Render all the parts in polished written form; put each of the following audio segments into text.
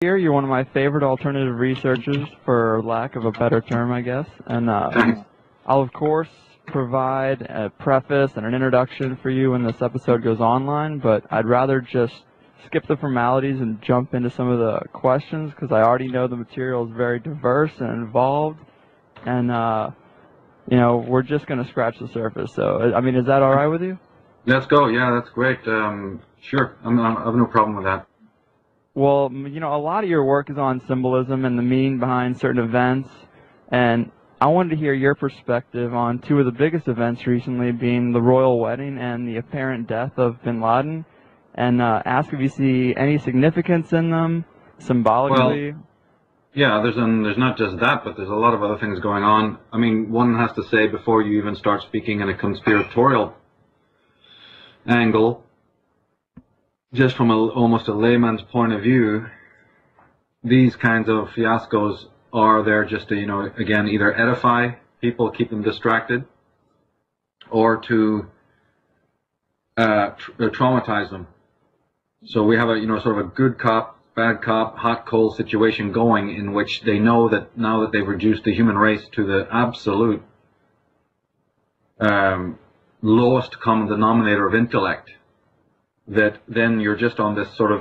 here. You're one of my favorite alternative researchers, for lack of a better term, I guess. And I'll, of course, provide a preface and an introduction for you when this episode goes online, but I'd rather just skip the formalities and jump into some of the questions, because I already know the material is very diverse and involved, and, you know, we're just going to scratch the surface. So, I mean, is that all right with you? Let's go. Yeah, that's great. Sure. I have no problem with that. Well, you know, a lot of your work is on symbolism and the meaning behind certain events, and I wanted to hear your perspective on two of the biggest events recently, being the royal wedding and the apparent death of bin Laden, and ask if you see any significance in them symbolically. Well, yeah, there's not just that, but there's a lot of other things going on. I mean, one has to say, before you even start speaking in a conspiratorial angle, just from almost a layman's point of view, these kinds of fiascos are there just to, you know, again, either edify people, keep them distracted, or to traumatize them. So we have a, you know, sort of a good cop, bad cop, hot cold situation going, in which they know that now that they've reduced the human race to the absolute lowest common denominator of intellect, that then you're just on this sort of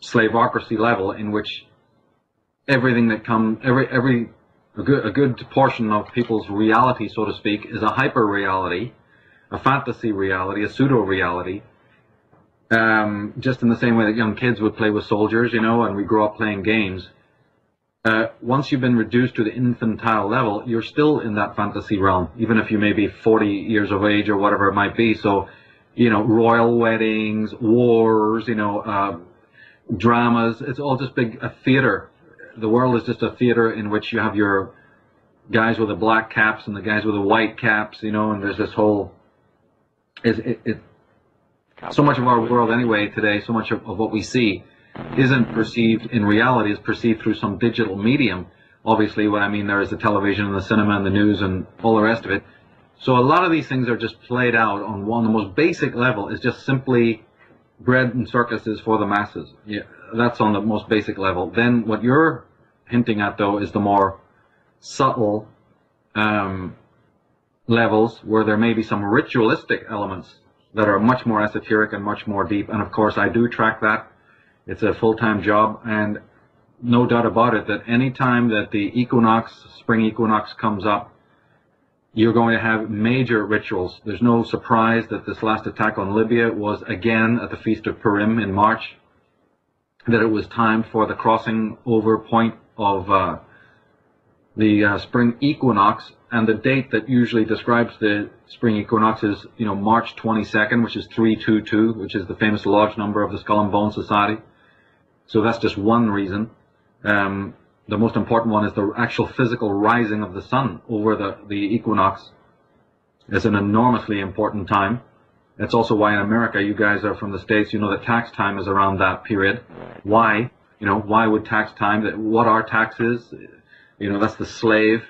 slaveocracy level, in which everything that comes, a good portion of people's reality, so to speak, is a hyper reality, a fantasy reality, a pseudo reality. Just in the same way that young kids would play with soldiers, you know, and we grow up playing games. Once you've been reduced to the infantile level, you're still in that fantasy realm, even if you may be 40 years of age or whatever it might be. So, you know, royal weddings, wars, you know, dramas, it's all just a theater. The world is just a theater in which you have your guys with the black caps and the guys with the white caps, you know, and there's this whole, so much of our world anyway today, so much of what we see isn't perceived in reality, is perceived through some digital medium. Obviously, what I mean there is the television and the cinema and the news and all the rest of it. So a lot of these things are just played out on the most basic level, is just simply bread and circuses for the masses. Yeah, that's on the most basic level. Then what you're hinting at, though, is the more subtle levels, where there may be some ritualistic elements that are much more esoteric and much more deep. And of course, I do track that. It's a full-time job, and no doubt about it that any time that the equinox, spring equinox, comes up, you're going to have major rituals. There's no surprise that this last attack on Libya was again at the Feast of Purim in March, that it was time for the crossing over point of the spring equinox, and the date that usually describes the spring equinox is, you know, March 22nd, which is 322, which is the famous lodge number of the Skull and Bone Society. So that's just one reason. The most important one is the actual physical rising of the sun over the equinox. It's an enormously important time. That's also why in America, you guys are from the States, you know that tax time is around that period. Why? You know, why would tax time, what are taxes? You know, that's the slave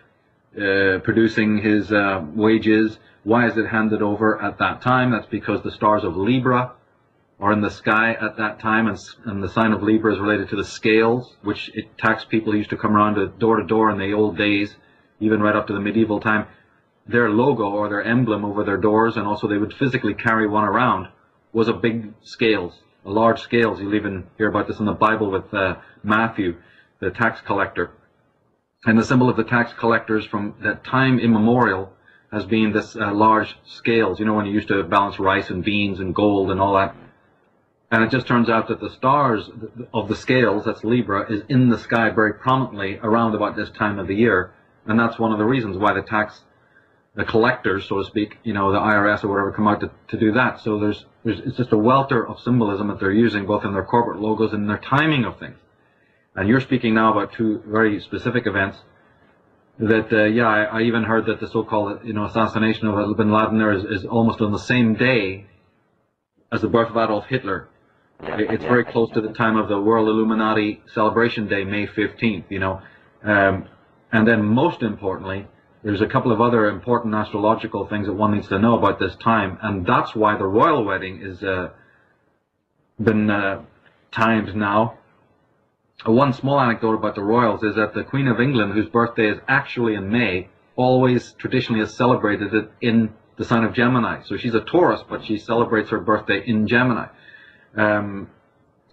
producing his wages. Why is it handed over at that time? That's because the stars of Libra are in the sky at that time, and the sign of Libra is related to the scales, which tax people used to come around to door in the old days, even right up to the medieval time. Their logo or their emblem over their doors, and also they would physically carry one around, was a big scales, a large scales. You'll even hear about this in the Bible with Matthew, the tax collector. And the symbol of the tax collectors from that time immemorial has been this large scales, you know, when you used to balance rice and beans and gold and all that. And it just turns out that the stars of the scales, that's Libra, is in the sky very prominently around about this time of the year. And that's one of the reasons why the collectors, so to speak, you know, the IRS or whatever, come out to do that. So it's just a welter of symbolism that they're using, both in their corporate logos and their timing of things. And you're speaking now about two very specific events that, yeah, I even heard that the so-called, you know, assassination of bin Laden there is almost on the same day as the birth of Adolf Hitler. It's very close to the time of the World Illuminati Celebration Day, May 15th, you know. And then most importantly, there's a couple of other important astrological things that one needs to know about this time, and that's why the royal wedding is been timed now One small anecdote about the royals is that the Queen of England, whose birthday is actually in May, always traditionally has celebrated it in the sign of Gemini. So she's a Taurus, but she celebrates her birthday in Gemini.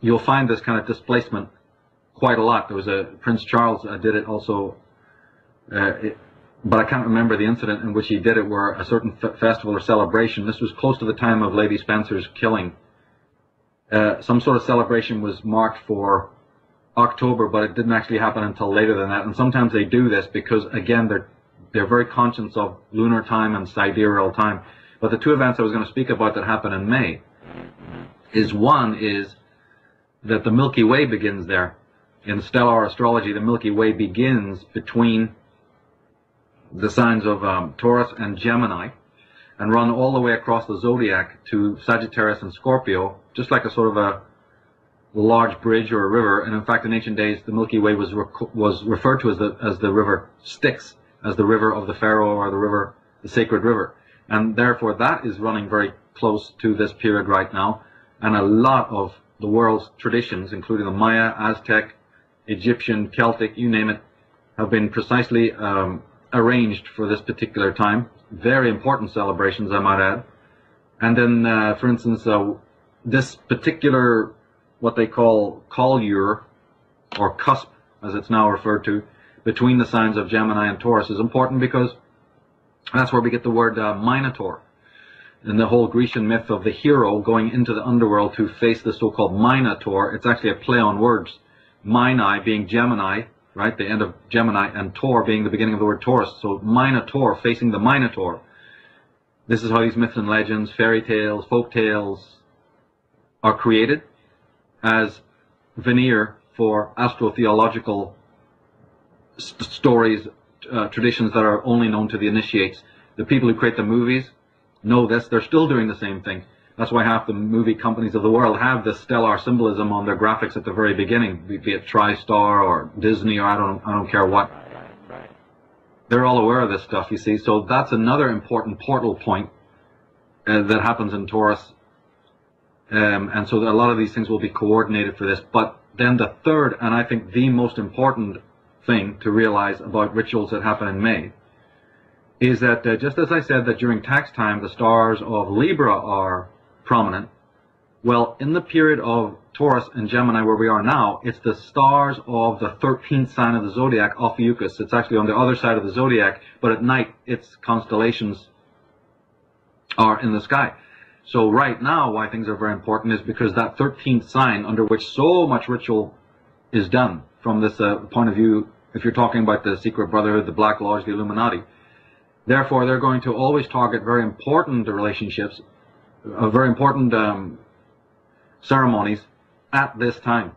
You'll find this kind of displacement quite a lot. There was a Prince Charles did it also, but I can't remember the incident in which he did it, where a certain festival or celebration, this was close to the time of Lady Spencer's killing, some sort of celebration was marked for October, but it didn't actually happen until later than that. And sometimes they do this because, again, they're very conscious of lunar time and sidereal time. But the two events I was going to speak about that happen in May is, one is that the Milky Way begins there. In stellar astrology, the Milky Way begins between the signs of Taurus and Gemini and run all the way across the zodiac to Sagittarius and Scorpio, just like a sort of a large bridge or a river. And in fact, in ancient days, the Milky Way was referred to as the river Styx, as the river of the Pharaoh, or the sacred river. And therefore, that is running very close to this period right now. And a lot of the world's traditions, including the Maya, Aztec, Egyptian, Celtic, you name it, have been precisely arranged for this particular time. Very important celebrations, I might add. And then, for instance, this particular, what they call colure, or cusp, as it's now referred to, between the signs of Gemini and Taurus is important because that's where we get the word Minotaur. In the whole Grecian myth of the hero going into the underworld to face the so-called Minotaur, it's actually a play on words. Mini being Gemini, right, the end of Gemini, and Taur being the beginning of the word Taurus. So Minotaur facing the Minotaur. This is how these myths and legends, fairy tales, folk tales are created as veneer for astrotheological stories, traditions that are only known to the initiates. The people who create the movies know this. They're still doing the same thing. That's why half the movie companies of the world have this stellar symbolism on their graphics at the very beginning, be it TriStar or Disney or I don't care what. They're all aware of this stuff, you see. So that's another important portal point that happens in Taurus. And so a lot of these things will be coordinated for this. But then the third, and I think the most important thing to realize about rituals that happen in May, is that just as I said that during tax time the stars of Libra are prominent, well, in the period of Taurus and Gemini where we are now, it's the stars of the 13th sign of the zodiac, Ophiuchus. It's actually on the other side of the zodiac, but at night its constellations are in the sky. So right now why things are very important is because that 13th sign, under which so much ritual is done from this point of view, if you're talking about the Secret Brotherhood, the Black Lodge, the Illuminati, therefore they're going to always target very important relationships, very important ceremonies at this time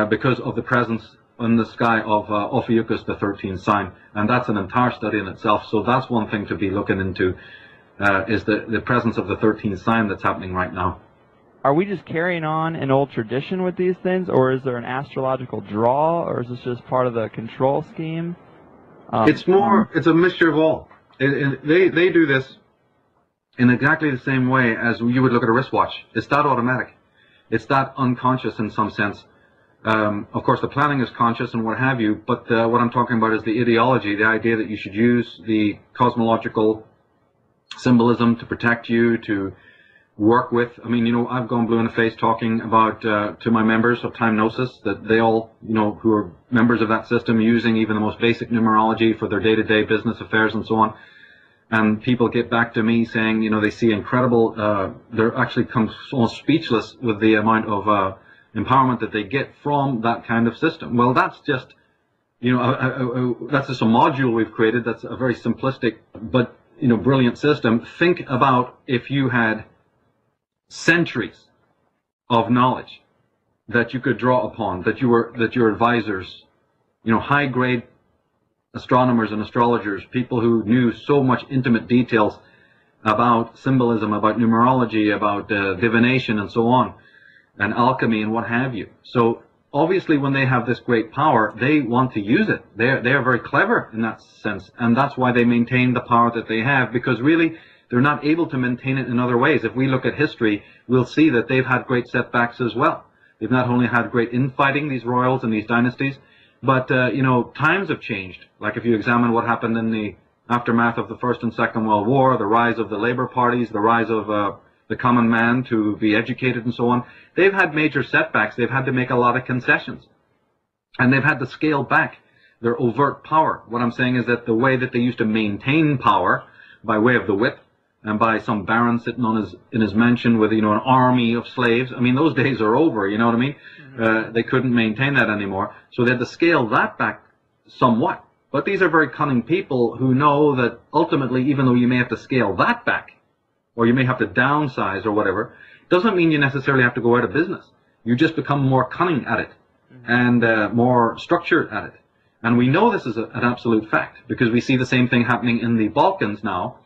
because of the presence in the sky of Ophiuchus, the 13th sign. And that's an entire study in itself. So that's one thing to be looking into, is the presence of the 13th sign that's happening right now. Are we just carrying on an old tradition with these things, or is there an astrological draw, or is this just part of the control scheme? It's a mixture of all. They do this in exactly the same way as you would look at a wristwatch. It's that automatic. It's that unconscious in some sense. Of course, the planning is conscious and what have you, but what I'm talking about is the ideology, the idea that you should use the cosmological symbolism to protect you, to work with. I mean, you know, I've gone blue in the face talking about to my members of Time Gnosis that they all, you know, who are members of that system, using even the most basic numerology for their day-to-day business affairs and so on. And people get back to me saying, you know, they see incredible, they're actually almost speechless with the amount of empowerment that they get from that kind of system. Well, that's just, you know, that's just a module we've created. That's a very simplistic but, you know, brilliant system. Think about if you had centuries of knowledge that you could draw upon, that your advisors, you know, high-grade astronomers and astrologers, people who knew so much intimate details about symbolism, about numerology, about divination and so on, and alchemy and what have you. So obviously when they have this great power, they want to use it. They are very clever in that sense, and that's why they maintain the power that they have, because really they're not able to maintain it in other ways. If we look at history, we'll see that they've had great setbacks as well. They've not only had great infighting, these royals and these dynasties, but, times have changed. Like if you examine what happened in the aftermath of the First and Second World War, the rise of the labor parties, the rise of the common man to be educated and so on, they've had major setbacks. They've had to make a lot of concessions. And they've had to scale back their overt power. What I'm saying is that the way that they used to maintain power by way of the whip and by some baron sitting in his mansion with, an army of slaves, I mean, those days are over, you know what I mean? They couldn't maintain that anymore. So they had to scale that back somewhat. But these are very cunning people who know that ultimately, even though you may have to scale that back, or you may have to downsize or whatever, doesn't mean you necessarily have to go out of business. You just become more cunning at it and more structured at it. And we know this is an absolute fact because we see the same thing happening in the Balkans now.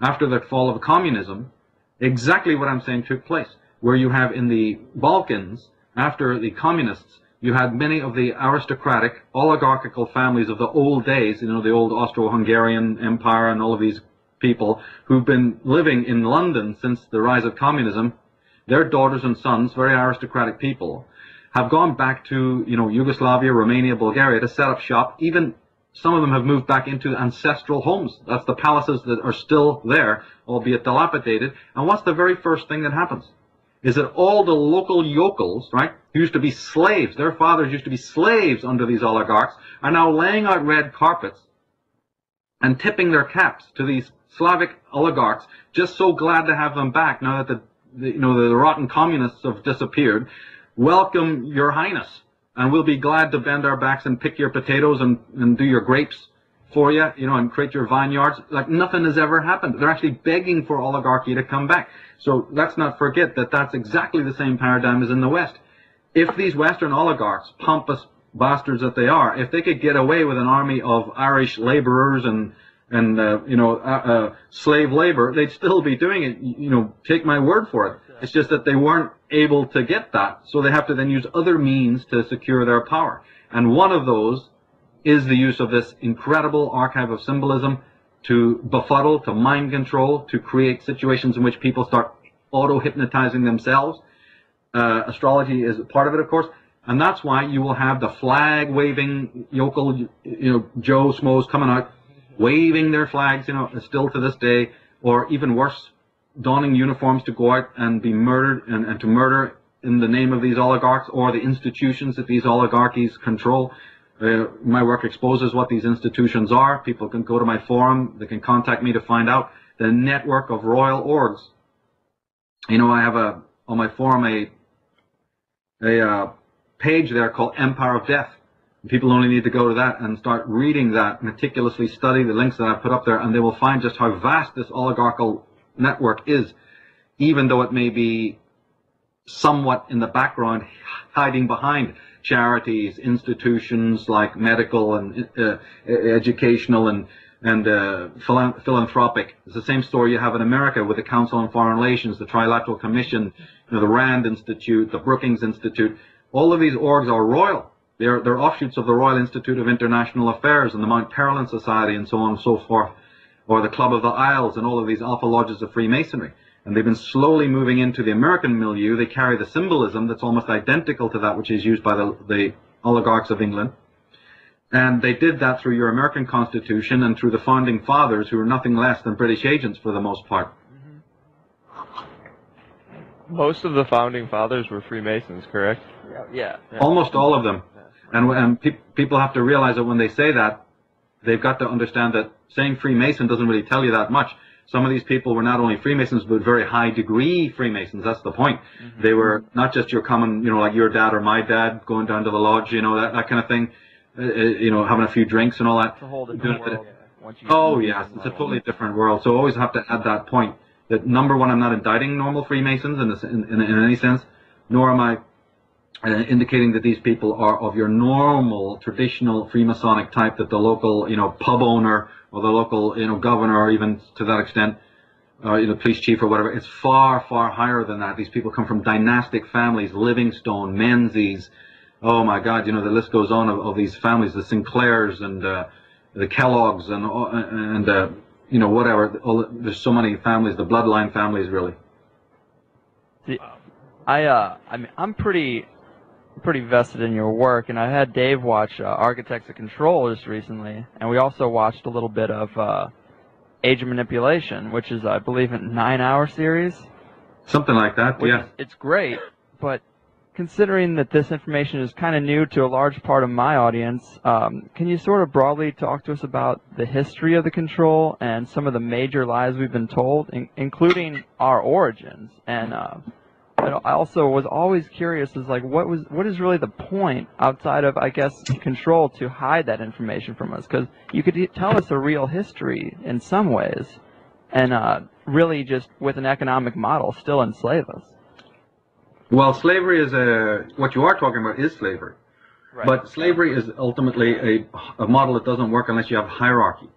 After the fall of communism, exactly what I'm saying took place, where you have in the Balkans, after the communists, you had many of the aristocratic, oligarchical families of the old days, the old Austro-Hungarian Empire and all of these people who've been living in London since the rise of communism. Their daughters and sons, very aristocratic people, have gone back to, Yugoslavia, Romania, Bulgaria to set up shop. Even some of them have moved back into ancestral homes. That's the palaces that are still there, albeit dilapidated. And what's the very first thing that happens? Is that all the local yokels, right, who used to be slaves, their fathers used to be slaves under these oligarchs, are now laying out red carpets and tipping their caps to these Slavic oligarchs, just so glad to have them back now that the rotten communists have disappeared. Welcome, Your Highness, and we'll be glad to bend our backs and pick your potatoes and do your grapes for you, and create your vineyards. Like nothing has ever happened. They're actually begging for oligarchy to come back. So let's not forget that that's exactly the same paradigm as in the West. If these Western oligarchs, pompous bastards that they are, if they could get away with an army of Irish laborers and slave labor, they'd still be doing it. Take my word for it. It's just that they weren't able to get that, so they have to then use other means to secure their power. And one of those is the use of this incredible archive of symbolism to befuddle, to mind control, to create situations in which people start auto-hypnotizing themselves. Astrology is part of it, of course. And that's why you will have the flag-waving yokel, Joe Schmoes coming out, waving their flags, still to this day, or even worse, donning uniforms to go out and be murdered and to murder in the name of these oligarchs or the institutions that these oligarchies control. My work exposes what these institutions are. People can go to my forum. They can contact me to find out the network of royal orgs. I have on my forum a page there called Empire of Death. People only need to go to that and start reading that, meticulously study the links that I've put up there, and they will find just how vast this oligarchical network is, even though it may be somewhat in the background, hiding behind charities, institutions like medical and educational and philanthropic. It's the same story you have in America with the Council on Foreign Relations, the Trilateral Commission, the Rand Institute, the Brookings Institute. All of these orgs are royal. They're offshoots of the Royal Institute of International Affairs and the Mount Perelin Society and so on and so forth, or the Club of the Isles and all of these alpha lodges of Freemasonry. And they've been slowly moving into the American milieu. They carry the symbolism that's almost identical to that which is used by the oligarchs of England. And they did that through your American Constitution and through the Founding Fathers, who were nothing less than British agents for the most part. Most of the Founding Fathers were Freemasons, correct? Yeah. Almost all of them. And people have to realize that when they say that, they've got to understand that saying Freemason doesn't really tell you that much. Some of these people were not only Freemasons, but very high-degree Freemasons. That's the point. Mm-hmm. They were not just your common, like your dad or my dad going down to the lodge, that kind of thing, having a few drinks and all that. It's a whole different world. Oh, yes, it's a totally different world. So always have to add that point that, number one, I'm not indicting normal Freemasons in any sense, nor am I indicating that these people are of your normal, traditional Freemasonic type, that the local, pub owner or the local, governor, or even to that extent, police chief or whatever. It's far, far higher than that. These people come from dynastic families, Livingstone, Menzies. Oh my God, the list goes on of these families, the Sinclairs and the Kellogg's and whatever. There's so many families, the bloodline families, really. See, I'm pretty pretty vested in your work, and I had Dave watch Architects of Control just recently, and we also watched a little bit of Age of Manipulation, which is, I believe, a 9-hour series. Something like that, yeah. It's great, but considering that this information is kind of new to a large part of my audience, can you sort of broadly talk to us about the history of the control and some of the major lies we've been told, including our origins? And I also was always curious, is like, what is really the point outside of, I guess, control to hide that information from us? Because you could tell us a real history in some ways, and really just with an economic model still enslave us. Well, slavery is what you are talking about is slavery. Right. But slavery is ultimately a model that doesn't work unless you have hierarchy.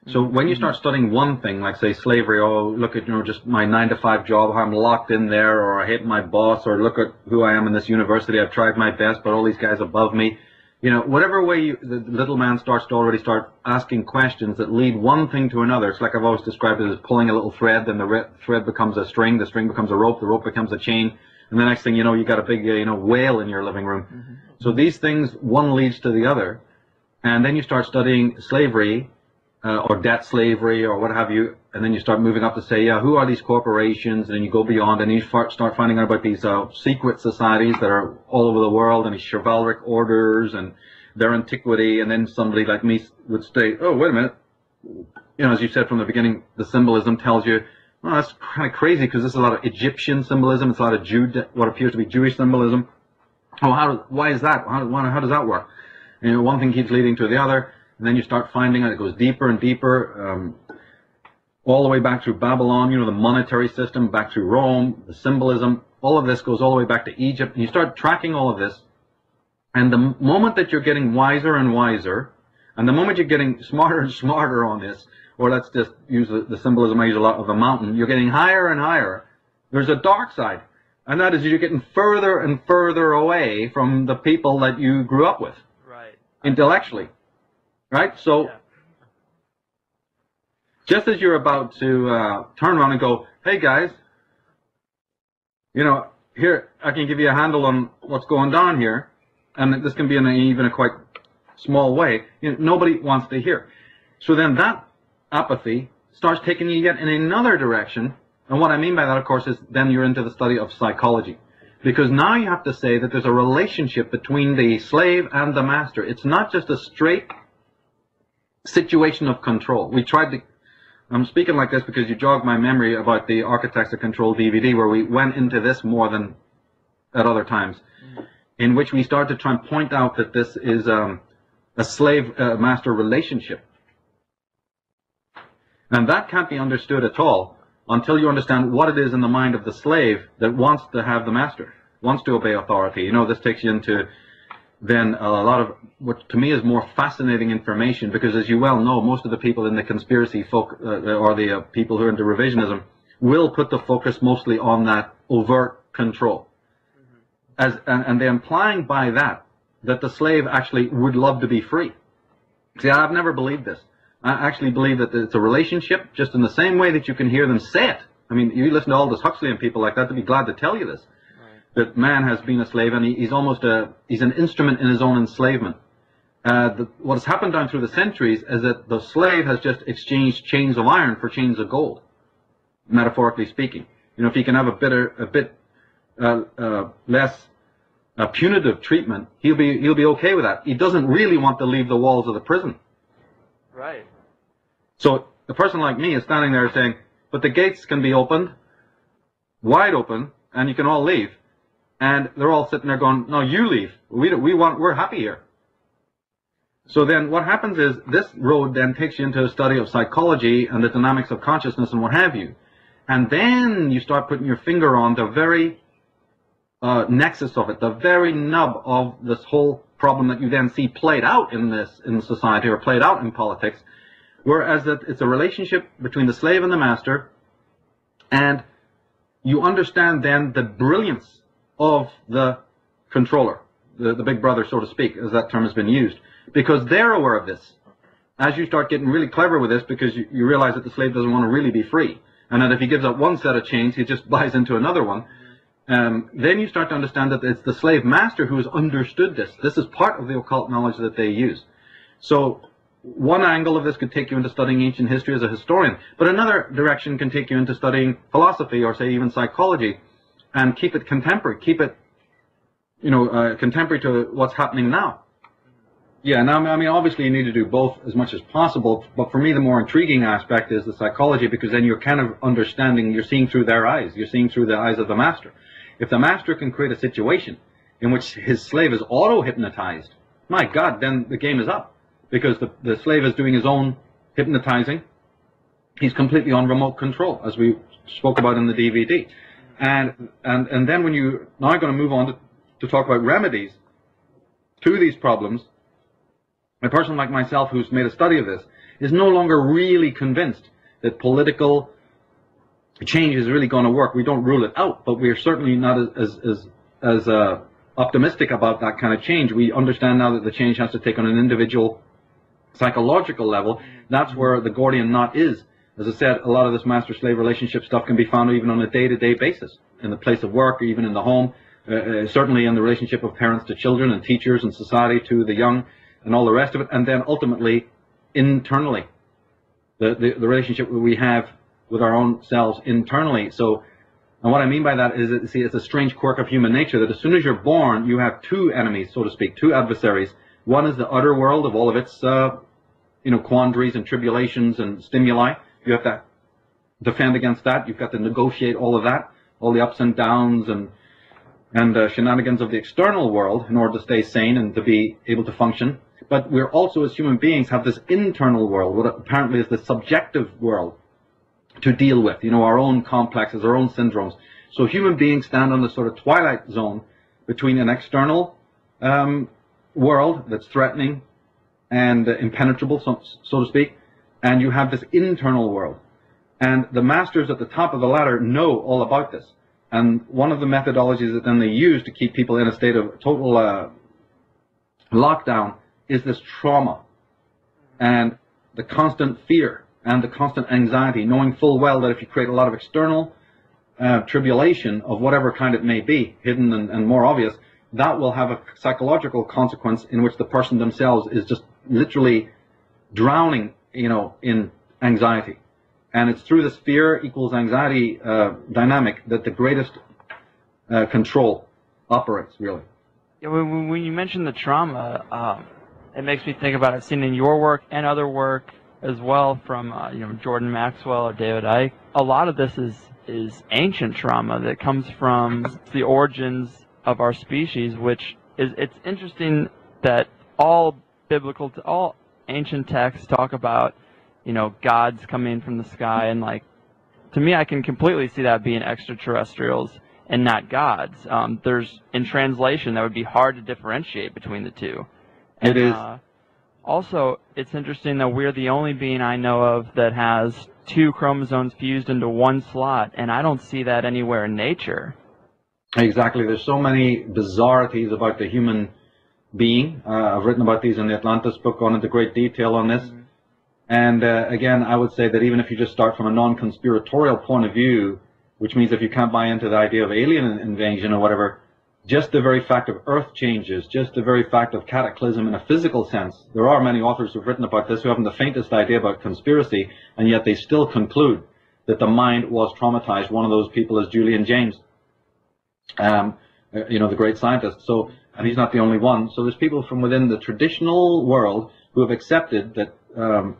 So when you start studying one thing, like say slavery, oh, look at, just my 9-to-5 job, how I'm locked in there, or I hate my boss, or look at who I am in this university, I've tried my best, but all these guys above me. Whatever way the little man starts to already start asking questions that lead one thing to another. It's like I've always described it as pulling a little thread, then the thread becomes a string, the string becomes a rope, the rope becomes a chain. And the next thing you know, you got a big, whale in your living room. Mm-hmm. So these things, one leads to the other. And then you start studying slavery, or debt slavery, or what have you. And then you start moving up to say, yeah, who are these corporations? And then you go beyond, and you start finding out about these secret societies that are all over the world, and these chivalric orders, and their antiquity. And then somebody like me would say, oh, wait a minute. As you said from the beginning, the symbolism tells you, well, that's kind of crazy because there's a lot of Egyptian symbolism. It's a lot of what appears to be Jewish symbolism. Oh, why is that? How does that work? One thing keeps leading to the other, and then you start finding out it goes deeper and deeper, all the way back through Babylon, the monetary system, back through Rome, the symbolism. All of this goes all the way back to Egypt, and you start tracking all of this. And the moment that you're getting wiser and wiser, and the moment you're getting smarter and smarter on this, or let's just use the symbolism I use a lot of the mountain, you're getting higher and higher. There's a dark side, and that is you're getting further and further away from the people that you grew up with, right? Intellectually, right? So, yeah. Just as you're about to turn around and go, hey guys, here, I can give you a handle on what's going down here, and this can be in even a quite small way, nobody wants to hear. So then that apathy starts taking you yet in another direction. And what I mean by that, of course, is then you're into the study of psychology. Because now you have to say that there's a relationship between the slave and the master. It's not just a straight situation of control. I'm speaking like this because you jogged my memory about the Architects of Control DVD, where we went into this more than at other times, in which we started to try and point out that this is a slave-master relationship. And that can't be understood at all until you understand what it is in the mind of the slave that wants to have the master, wants to obey authority. This takes you into then a lot of what to me is more fascinating information, because as you well know, most of the people in the conspiracy folk, or the people who are into revisionism, will put the focus mostly on that overt control. And they're implying by that the slave actually would love to be free. See, I've never believed this. I actually believe that it's a relationship, just in the same way that you can hear them say it. I mean, you listen to Aldous Huxley and people like that, they'd be glad to tell you this. Right. That man has been a slave, and he's an instrument in his own enslavement. What has happened down through the centuries is that the slave has just exchanged chains of iron for chains of gold, metaphorically speaking. If he can have a bit less punitive treatment, he'll be okay with that. He doesn't really want to leave the walls of the prison. Right. So a person like me is standing there saying, but the gates can be opened, wide open, and you can all leave. And they're all sitting there going, no, you leave. We're happy here. So then what happens is this road then takes you into a study of psychology and the dynamics of consciousness and what have you. And then you start putting your finger on the very nexus of it, the very nub of this whole problem that you then see played out in society, or played out in politics, whereas that it's a relationship between the slave and the master, and you understand then the brilliance of the controller, the big brother, so to speak, as that term has been used, because they're aware of this. As you start getting really clever with this, because you realize that the slave doesn't want to really be free, and that if he gives up one set of chains, he just buys into another one, then you start to understand that it's the slave master who has understood this. This is part of the occult knowledge that they use. So one angle of this could take you into studying ancient history as a historian, but another direction can take you into studying philosophy or, say, even psychology, and keep it contemporary, keep it, contemporary to what's happening now. Yeah, now, I mean, obviously you need to do both as much as possible, but for me the more intriguing aspect is the psychology, because then you're kind of understanding, you're seeing through their eyes, you're seeing through the eyes of the master. If the master can create a situation in which his slave is auto-hypnotized, my God, then the game is up, because the slave is doing his own hypnotizing. He's completely on remote control, as we spoke about in the DVD. And then when you now going to move on to talk about remedies to these problems, a person like myself who's made a study of this is no longer really convinced that political change is really going to work. We don't rule it out, but we're certainly not as optimistic about that kind of change. We understand now that the change has to take on an individual psychological level. That's where the Gordian knot is. As I said, a lot of this master-slave relationship stuff can be found even on a day-to-day basis, in the place of work, or even in the home, certainly in the relationship of parents to children and teachers and society to the young, and all the rest of it, and then ultimately internally, the relationship that we have with our own selves internally. So, and what I mean by that is that, see, it's a strange quirk of human nature that as soon as you're born, you have two enemies, so to speak, two adversaries. One is the outer world of all of its, quandaries and tribulations and stimuli. You have to defend against that. You've got to negotiate all of that, all the ups and downs and shenanigans of the external world in order to stay sane and to be able to function. But we're also, as human beings, have this internal world, what apparently is the subjective world, to deal with, our own complexes, our own syndromes. So human beings stand on the sort of twilight zone between an external world that's threatening and impenetrable, so to speak, and you have this internal world. And the masters at the top of the ladder know all about this. And one of the methodologies that then they use to keep people in a state of total lockdown is this trauma and the constant fear and the constant anxiety, knowing full well that if you create a lot of external tribulation of whatever kind it may be, hidden and more obvious, that will have a psychological consequence in which the person themselves is just literally drowning, in anxiety. And it's through this fear equals anxiety dynamic that the greatest control operates, really. Yeah, when you mention the trauma, it makes me think about, I've seen in your work and other work as well from Jordan Maxwell or David Icke. A lot of this is ancient trauma that comes from the origins of our species, which it's interesting that all ancient texts talk about gods coming from the sky, and to me, I can completely see that being extraterrestrials and not gods. In translation, that would be hard to differentiate between the two. And, it is. Also, it's interesting that we're the only being I know of that has two chromosomes fused into one slot, and I don't see that anywhere in nature. Exactly. There's so many bizarrities about the human being. I've written about these in the Atlantis book, gone into great detail on this. And again, I would say that even if you just start from a non-conspiratorial point of view, which means if you can't buy into the idea of alien invasion or whatever, just the very fact of earth changes, just the very fact of cataclysm in a physical sense. There are many authors who've written about this who haven't the faintest idea about conspiracy, and yet they still conclude that the mind was traumatized. One of those people is Julian James, the great scientist. So, and he's not the only one. So there's people from within the traditional world who have accepted that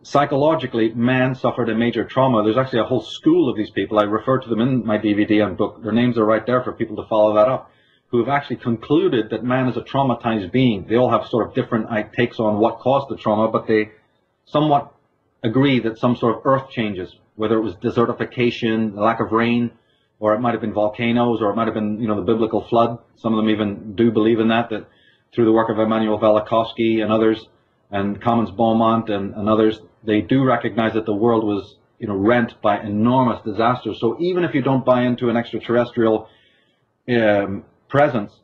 psychologically man suffered a major trauma. There's actually a whole school of these people. I refer to them in my DVD and book. Their names are right there for people to follow that up, who have actually concluded that man is a traumatized being. They all have sort of different takes on what caused the trauma, but they somewhat agree that some sort of earth changes, whether it was desertification, the lack of rain, or it might have been volcanoes, or it might have been, the biblical flood. Some of them even do believe in that through the work of Immanuel Velikovsky and others, and Commons Beaumont and others, they do recognize that the world was, rent by enormous disasters. So even if you don't buy into an extraterrestrial presence,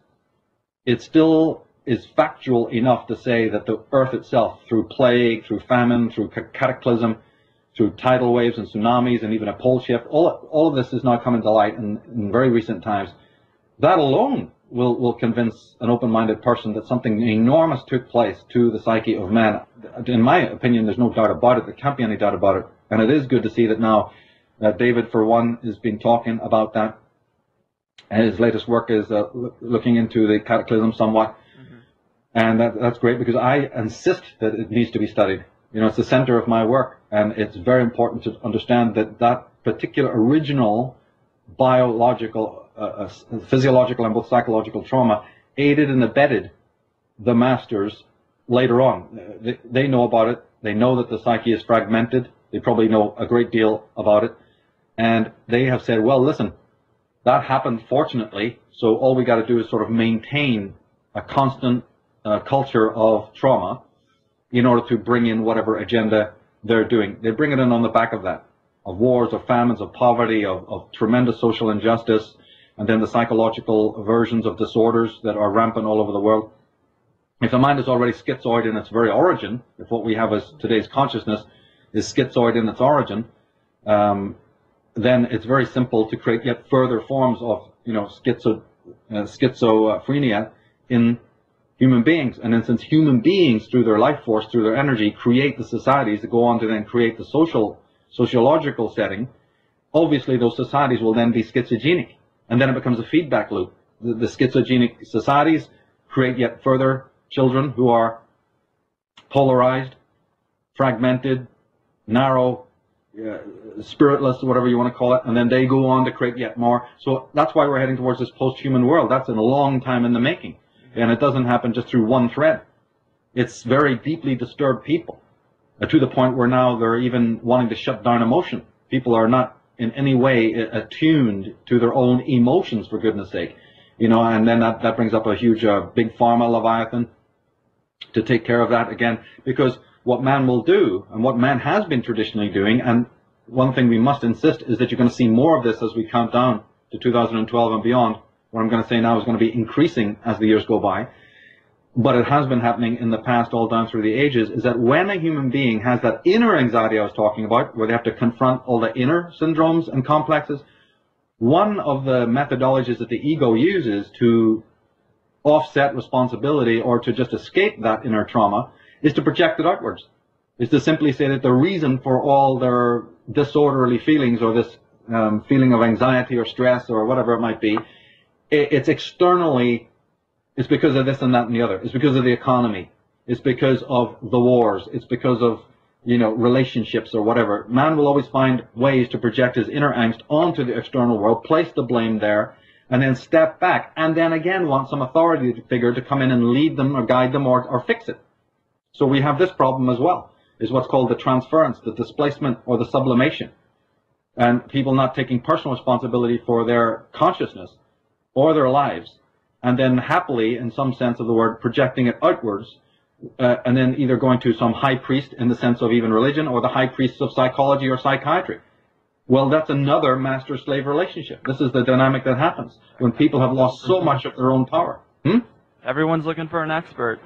it still is factual enough to say that the earth itself, through plague, through famine, through cataclysm, through tidal waves and tsunamis and even a pole shift. All of this is now coming to light in very recent times. That alone will convince an open-minded person that something enormous took place to the psyche of man. In my opinion, there's no doubt about it. There can't be any doubt about it. And it is good to see that now David, for one, has been talking about that. His latest work is looking into the cataclysm somewhat. And that's great because I insist that it needs to be studied. You know, it's the center of my work, and it's very important to understand that that particular original biological, physiological and both psychological trauma aided and abetted the masters later on. They know about it. They know that the psyche is fragmented. They probably know a great deal about it. And they have said, well, listen, that happened fortunately, so all we got to do is sort of maintain a constant culture of trauma in order to bring in whatever agenda they're doing. They bring it in on the back of that, of wars, of famines, of poverty, of tremendous social injustice, and then the psychological versions of disorders that are rampant all over the world. If the mind is already schizoid in its very origin, if what we have as today's consciousness is schizoid in its origin, then it's very simple to create yet further forms of, you know, schizophrenia in human beings. And then since human beings, through their life force, through their energy, create the societies that go on to then create the sociological setting, obviously those societies will then be schizogenic. And then it becomes a feedback loop. The schizogenic societies create yet further children who are polarized, fragmented, narrow, spiritless, whatever you want to call it, and then they go on to create yet more. So that's why we're heading towards this post-human world. That's in a long time in the making. And it doesn't happen just through one thread. It's very deeply disturbed people, to the point where now they're even wanting to shut down emotion. People are not in any way attuned to their own emotions, for goodness sake. You know, and then that brings up a huge big pharma leviathan to take care of that again, because what man will do, and what man has been traditionally doing, and one thing we must insist is that you're going to see more of this as we count down to 2012 and beyond. What I'm going to say now is going to be increasing as the years go by, but it has been happening in the past all down through the ages, is that when a human being has that inner anxiety I was talking about, where they have to confront all the inner syndromes and complexes, one of the methodologies that the ego uses to offset responsibility or to just escape that inner trauma is to project it outwards, is to simply say that the reason for all their disorderly feelings or this feeling of anxiety or stress or whatever it might be, it's externally, it's because of this and that and the other. It's because of the economy. It's because of the wars. It's because of, you know, relationships or whatever. Man will always find ways to project his inner angst onto the external world, place the blame there, and then step back, and then again want some authority figure to come in and lead them or guide them or fix it. So we have this problem as well, is what's called the transference, the displacement, or the sublimation. And people not taking personal responsibility for their consciousness or their lives, and then happily, in some sense of the word, projecting it outwards, and then either going to some high priest in the sense of even religion, or the high priests of psychology or psychiatry. Well, that's another master-slave relationship. This is the dynamic that happens when people have lost so much of their own power. Everyone's looking for an expert.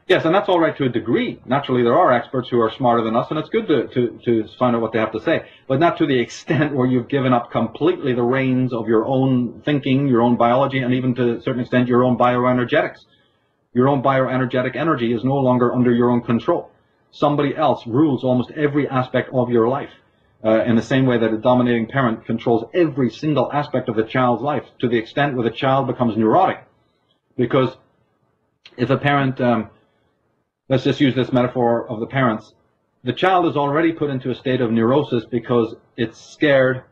Yes, and that's all right to a degree. Naturally, there are experts who are smarter than us, and it's good to find out what they have to say, but not to the extent where you've given up completely the reins of your own thinking, your own biology, and even to a certain extent your own bioenergetics. Your own bioenergetic energy is no longer under your own control. Somebody else rules almost every aspect of your life, in the same way that a dominating parent controls every single aspect of the child's life, to the extent where the child becomes neurotic. Because if a parent... let's just use this metaphor of the parents. The child is already put into a state of neurosis because it's scared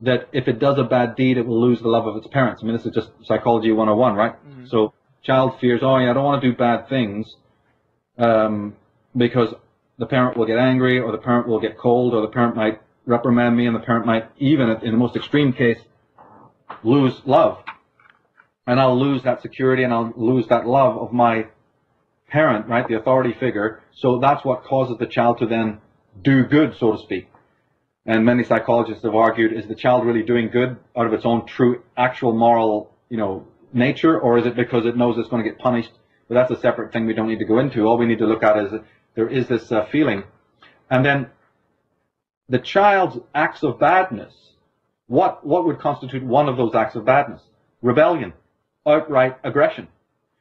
that if it does a bad deed, it will lose the love of its parents. I mean, this is just psychology 101, right? Mm-hmm. So child fears, oh yeah, I don't want to do bad things because the parent will get angry, or the parent will get cold, or the parent might reprimand me, and the parent might, even in the most extreme case, lose love. And I'll lose that security, and I'll lose that love of my parent, right, the authority figure. So that's what causes the child to then do good, so to speak. And many psychologists have argued, is the child really doing good out of its own true, actual moral, nature, or is it because it knows it's going to get punished? But that's a separate thing we don't need to go into. All we need to look at is that there is this feeling. And then the child's acts of badness, what would constitute one of those acts of badness? Rebellion, outright aggression.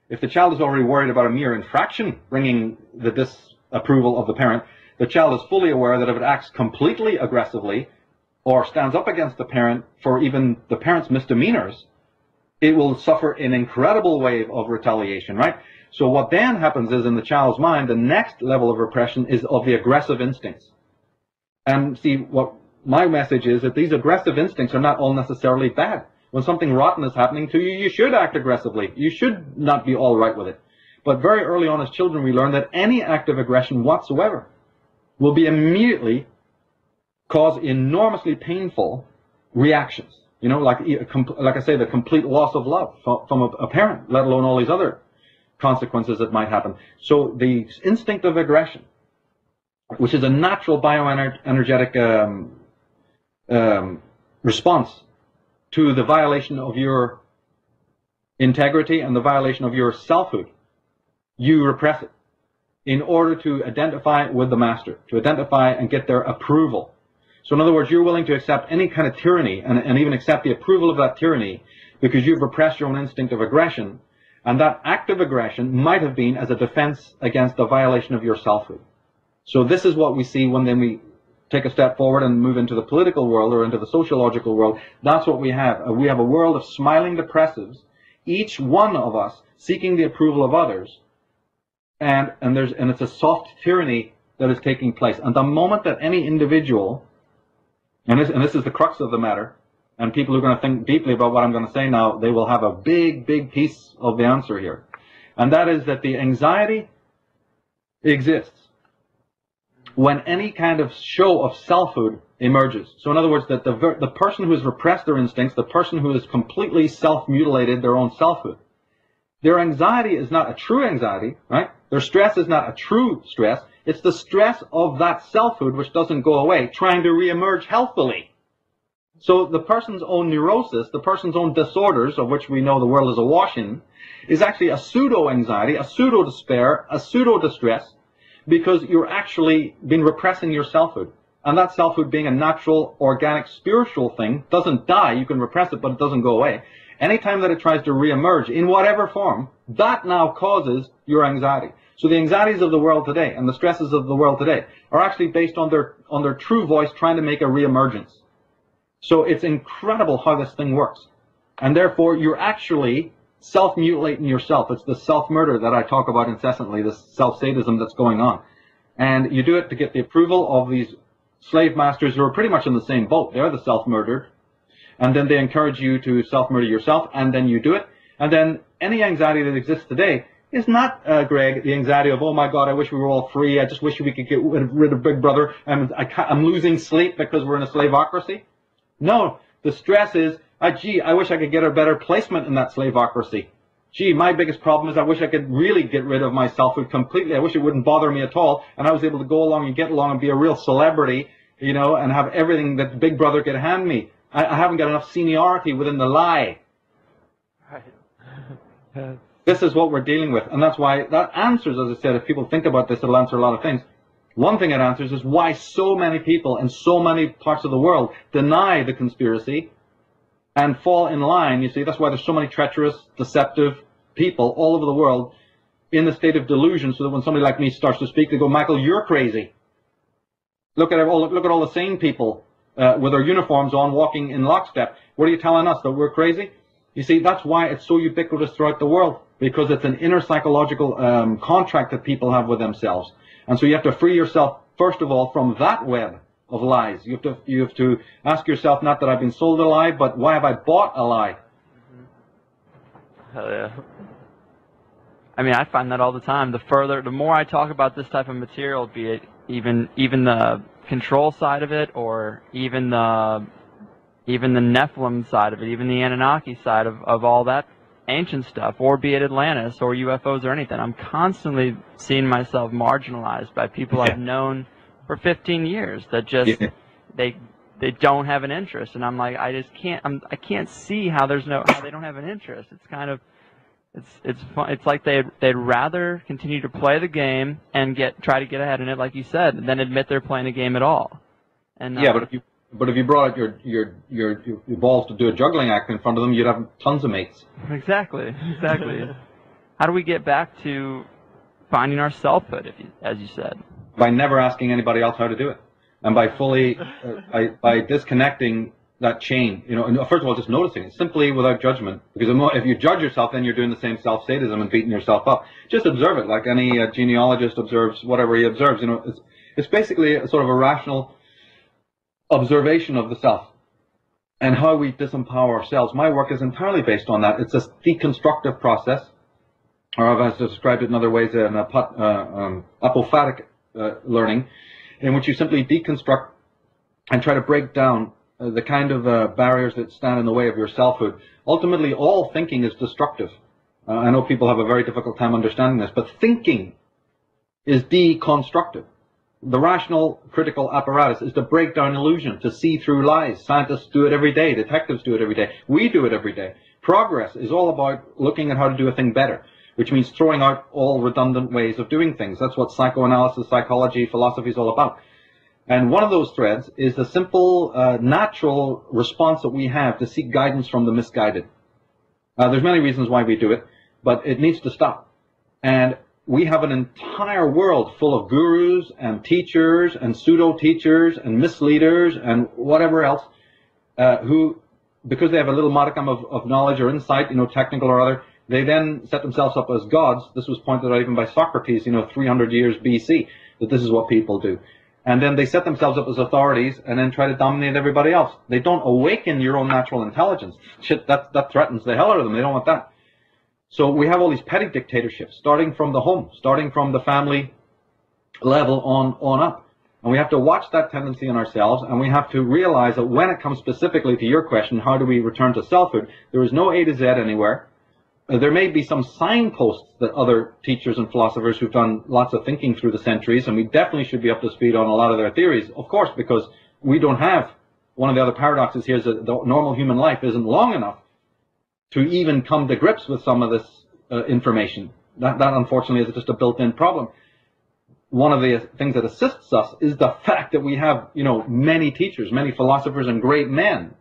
If the child is already worried about a mere infraction bringing the disapproval of the parent, the child is fully aware that if it acts completely aggressively or stands up against the parent for even the parent's misdemeanors, it will suffer an incredible wave of retaliation, right? So what then happens is in the child's mind, the next level of repression is of the aggressive instincts. And see, what my message is that these aggressive instincts are not all necessarily bad. When something rotten is happening to you, you should act aggressively. You should not be all right with it. But very early on as children, we learn that any act of aggression whatsoever will be immediately cause enormously painful reactions. You know, like I say, the complete loss of love from a parent, let alone all these other consequences that might happen. So the instinct of aggression, which is a natural bioenergetic response to the violation of your integrity and the violation of your selfhood, you repress it in order to identify with the master, to identify and get their approval. So in other words, you're willing to accept any kind of tyranny and even accept the approval of that tyranny because you've repressed your own instinct of aggression, and that act of aggression might have been as a defense against the violation of your selfhood. So this is what we see when then we take a step forward and move into the political world or into the sociological world. That's what we have. We have a world of smiling depressives, each one of us seeking the approval of others, and it's a soft tyranny that is taking place. And the moment that any individual, and this is the crux of the matter, and people who are going to think deeply about what I'm going to say now, they will have a big, big piece of the answer here. And that is that the anxiety exists when any kind of show of selfhood emerges. So in other words, that the person who has repressed their instincts, the person who has completely self-mutilated their own selfhood, their anxiety is not a true anxiety, right? Their stress is not a true stress. It's the stress of that selfhood which doesn't go away, trying to reemerge healthfully. So the person's own neurosis, the person's own disorders, of which we know the world is awash in, is actually a pseudo-anxiety, a pseudo-despair, a pseudo-distress, because you're actually been repressing your selfhood. And that selfhood, being a natural, organic, spiritual thing, doesn't die. You can repress it, but it doesn't go away. Anytime that it tries to reemerge in whatever form, that now causes your anxiety. So the anxieties of the world today and the stresses of the world today are actually based on their true voice trying to make a reemergence. So it's incredible how this thing works. And therefore, you're actually self-mutilating yourself. It's the self-murder that I talk about incessantly, this self-sadism that's going on. And you do it to get the approval of these slave masters who are pretty much in the same boat. They're the self-murdered. And then they encourage you to self-murder yourself, and then you do it. And then any anxiety that exists today is not, Greg, the anxiety of, oh my God, I wish we were all free. I just wish we could get rid of Big Brother. I'm losing sleep because we're in a slaveocracy. No, the stress is, gee, I wish I could get a better placement in that slaveocracy. Gee, my biggest problem is I wish I could really get rid of my selfhood completely. I wish it wouldn't bother me at all, and I was able to go along and get along and be a real celebrity, you know, and have everything that Big Brother could hand me. I haven't got enough seniority within the lie. Right. This is what we're dealing with, and that's why that answers, as I said, if people think about this, it'll answer a lot of things. One thing it answers is why so many people in so many parts of the world deny the conspiracy and fall in line. You see, that's why there's so many treacherous, deceptive people all over the world in the state of delusion, so that when somebody like me starts to speak, they go, Michael, you're crazy. Look at all the sane people with their uniforms on, walking in lockstep. What are you telling us, that we're crazy? You see, that's why it's so ubiquitous throughout the world, because it's an inner psychological contract that people have with themselves. And so you have to free yourself, first of all, from that web of lies. You have to ask yourself, not that I've been sold a lie, but why have I bought a lie? Hell yeah. I mean, I find that all the time. The more I talk about this type of material, be it even the control side of it, or even the Nephilim side of it, even the Anunnaki side of all that ancient stuff, or be it Atlantis or UFOs or anything, I'm constantly seeing myself marginalized by people I've known for 15 years that just they don't have an interest, and I'm like, I can't see how they don't have an interest. It's kind of it's like they'd rather continue to play the game and try to get ahead in it, like you said, than admit they're playing a game at all. And yeah, but if you brought out your balls to do a juggling act in front of them, you'd have tons of mates. Exactly. How do we get back to finding our selfhood, as you said? By never asking anybody else how to do it, and by fully by disconnecting that chain. And first of all, just noticing it simply without judgment. Because if you judge yourself, then you're doing the same self-sadism and beating yourself up. Just observe it, like any genealogist observes whatever he observes. It's basically a sort of a rational observation of the self and how we disempower ourselves. My work is entirely based on that. It's a deconstructive process, or I've described it in other ways, an apophatic learning, in which you simply deconstruct and try to break down the kind of barriers that stand in the way of your selfhood. Ultimately, all thinking is destructive. I know people have a very difficult time understanding this, but thinking is deconstructive. The rational, critical apparatus is to break down illusion, to see through lies. Scientists do it every day. Detectives do it every day. We do it every day. Progress is all about looking at how to do a thing better, which means throwing out all redundant ways of doing things. That's what psychoanalysis, psychology, philosophy is all about. And one of those threads is the simple, natural response that we have to seek guidance from the misguided. There's many reasons why we do it, but it needs to stop. And we have an entire world full of gurus and teachers and pseudo-teachers and misleaders and whatever else, who, because they have a little modicum of knowledge or insight, technical or other, they then set themselves up as gods. This was pointed out even by Socrates, 300 years BC, that this is what people do. And then they set themselves up as authorities and then try to dominate everybody else. They don't awaken your own natural intelligence. Shit, that threatens the hell out of them. They don't want that. So we have all these petty dictatorships, starting from the home, starting from the family level on up. And we have to watch that tendency in ourselves, and we have to realize that when it comes specifically to your question, how do we return to selfhood, there is no A to Z anywhere. There may be some signposts that other teachers and philosophers who've done lots of thinking through the centuries, and we definitely should be up to speed on a lot of their theories, of course, because we don't have, one of the other paradoxes here is that the normal human life isn't long enough to even come to grips with some of this information. That unfortunately is just a built-in problem. One of the things that assists us is the fact that we have, many teachers, many philosophers and great men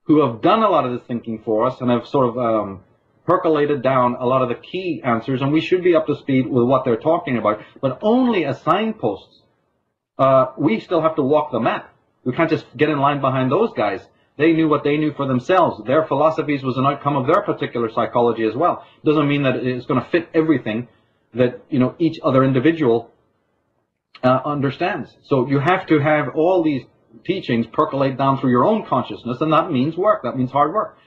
who have done a lot of this thinking for us and have sort of percolated down a lot of the key answers, and we should be up to speed with what they're talking about, but only as signposts. We still have to walk the map. We can't just get in line behind those guys. They knew what they knew for themselves. Their philosophies was an outcome of their particular psychology as well. Doesn't mean that it's going to fit everything that each other individual understands. So you have to have all these teachings percolate down through your own consciousness, and that means work. That means hard work,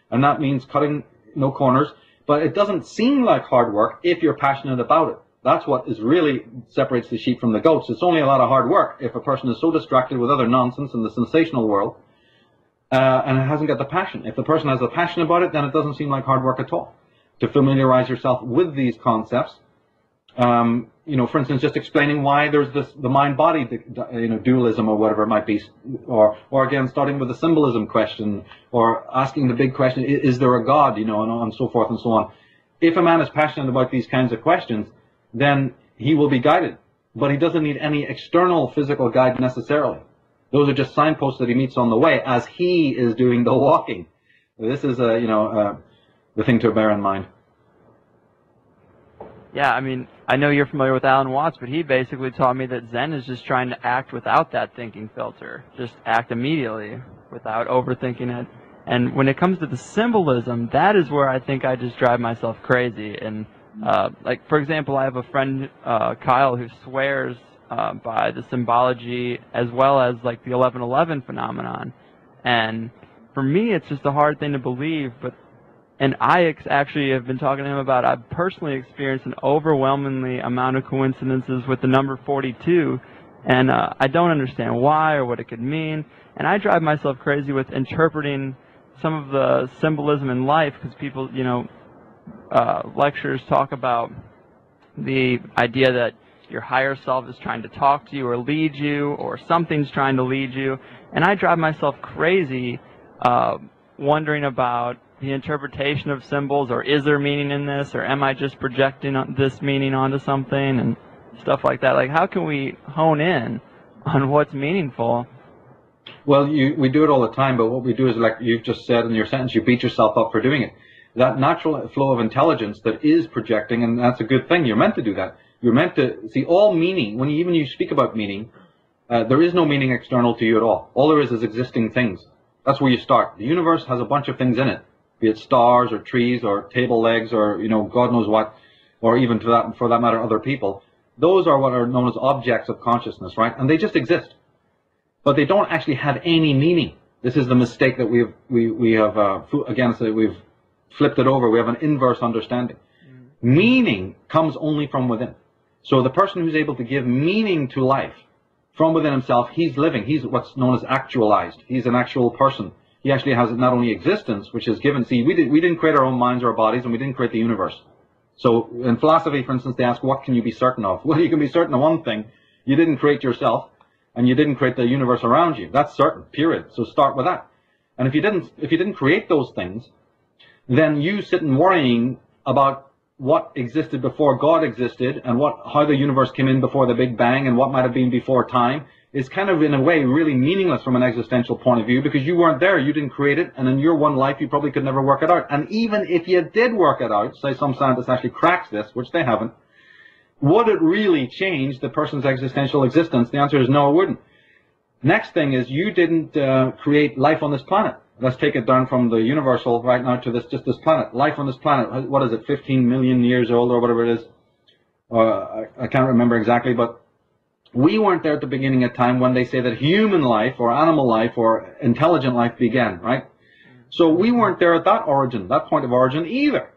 and that means cutting no corners. But it doesn't seem like hard work if you're passionate about it. That's what is really separates the sheep from the goats. It's only a lot of hard work if a person is so distracted with other nonsense in the sensational world and it hasn't got the passion. If the person has the passion about it, then it doesn't seem like hard work at all to familiarize yourself with these concepts. For instance, just explaining why there's the mind-body dualism or whatever it might be, or again starting with the symbolism question, or asking the big question, is there a God, and so forth and so on. If a man is passionate about these kinds of questions, then he will be guided, but he doesn't need any external physical guide necessarily. Those are just signposts that he meets on the way as he is doing the walking. This is the thing to bear in mind. Yeah, I know you're familiar with Alan Watts, but he basically taught me that Zen is just trying to act without that thinking filter. Just act immediately without overthinking it. And when it comes to the symbolism, that is where I think I just drive myself crazy. And, for example, I have a friend, Kyle, who swears by the symbology as well as, the 1111 phenomenon. And for me, it's just a hard thing to believe, and I actually have been talking to him about, I've personally experienced an overwhelmingly amount of coincidences with the number 42, and I don't understand why or what it could mean, and I drive myself crazy with interpreting some of the symbolism in life, because people, lectures talk about the idea that your higher self is trying to talk to you or lead you, or something's trying to lead you, and I drive myself crazy wondering about the interpretation of symbols, or is there meaning in this, or am I just projecting this meaning onto something, and stuff like that. How can we hone in on what's meaningful Well, we do it all the time, but what we do is, like you've just said in your sentence, you beat yourself up for doing it. That natural flow of intelligence that is projecting, and that's a good thing. You're meant to do that. You're meant to see all meaning. When you speak about meaning, there is no meaning external to you at all. All there is existing things. That's where you start. The universe has a bunch of things in it, be it stars or trees or table legs or God knows what, or even for that matter other people. Those are what are known as objects of consciousness, right? And they just exist, but they don't actually have any meaning. This is the mistake that we've flipped it over. We have an inverse understanding. Meaning comes only from within. So the person who's able to give meaning to life from within himself, he's living. He's what's known as actualized. He's an actual person. He actually has not only existence, which is given. See, we didn't create our own minds or our bodies, and we didn't create the universe. So in philosophy, for instance, they ask, what can you be certain of? Well, you can be certain of one thing. You didn't create yourself, and you didn't create the universe around you. That's certain, period. So start with that. And if you didn't create those things, then you sitting worrying about what existed before God existed and how the universe came in before the Big Bang and what might have been before time is kind of, in a way, really meaningless from an existential point of view, because you weren't there, you didn't create it, and in your one life you probably could never work it out. And even if you did work it out, say some scientists actually cracked this, which they haven't, would it really change the person's existential existence? The answer is no, it wouldn't. Next thing is, you didn't create life on this planet. Let's take it down from the universal right now to just this planet. Life on this planet, what is it, 15 million years old or whatever it is? I can't remember exactly, but we weren't there at the beginning of time when they say that human life or animal life or intelligent life began, right? So we weren't there at that point of origin either.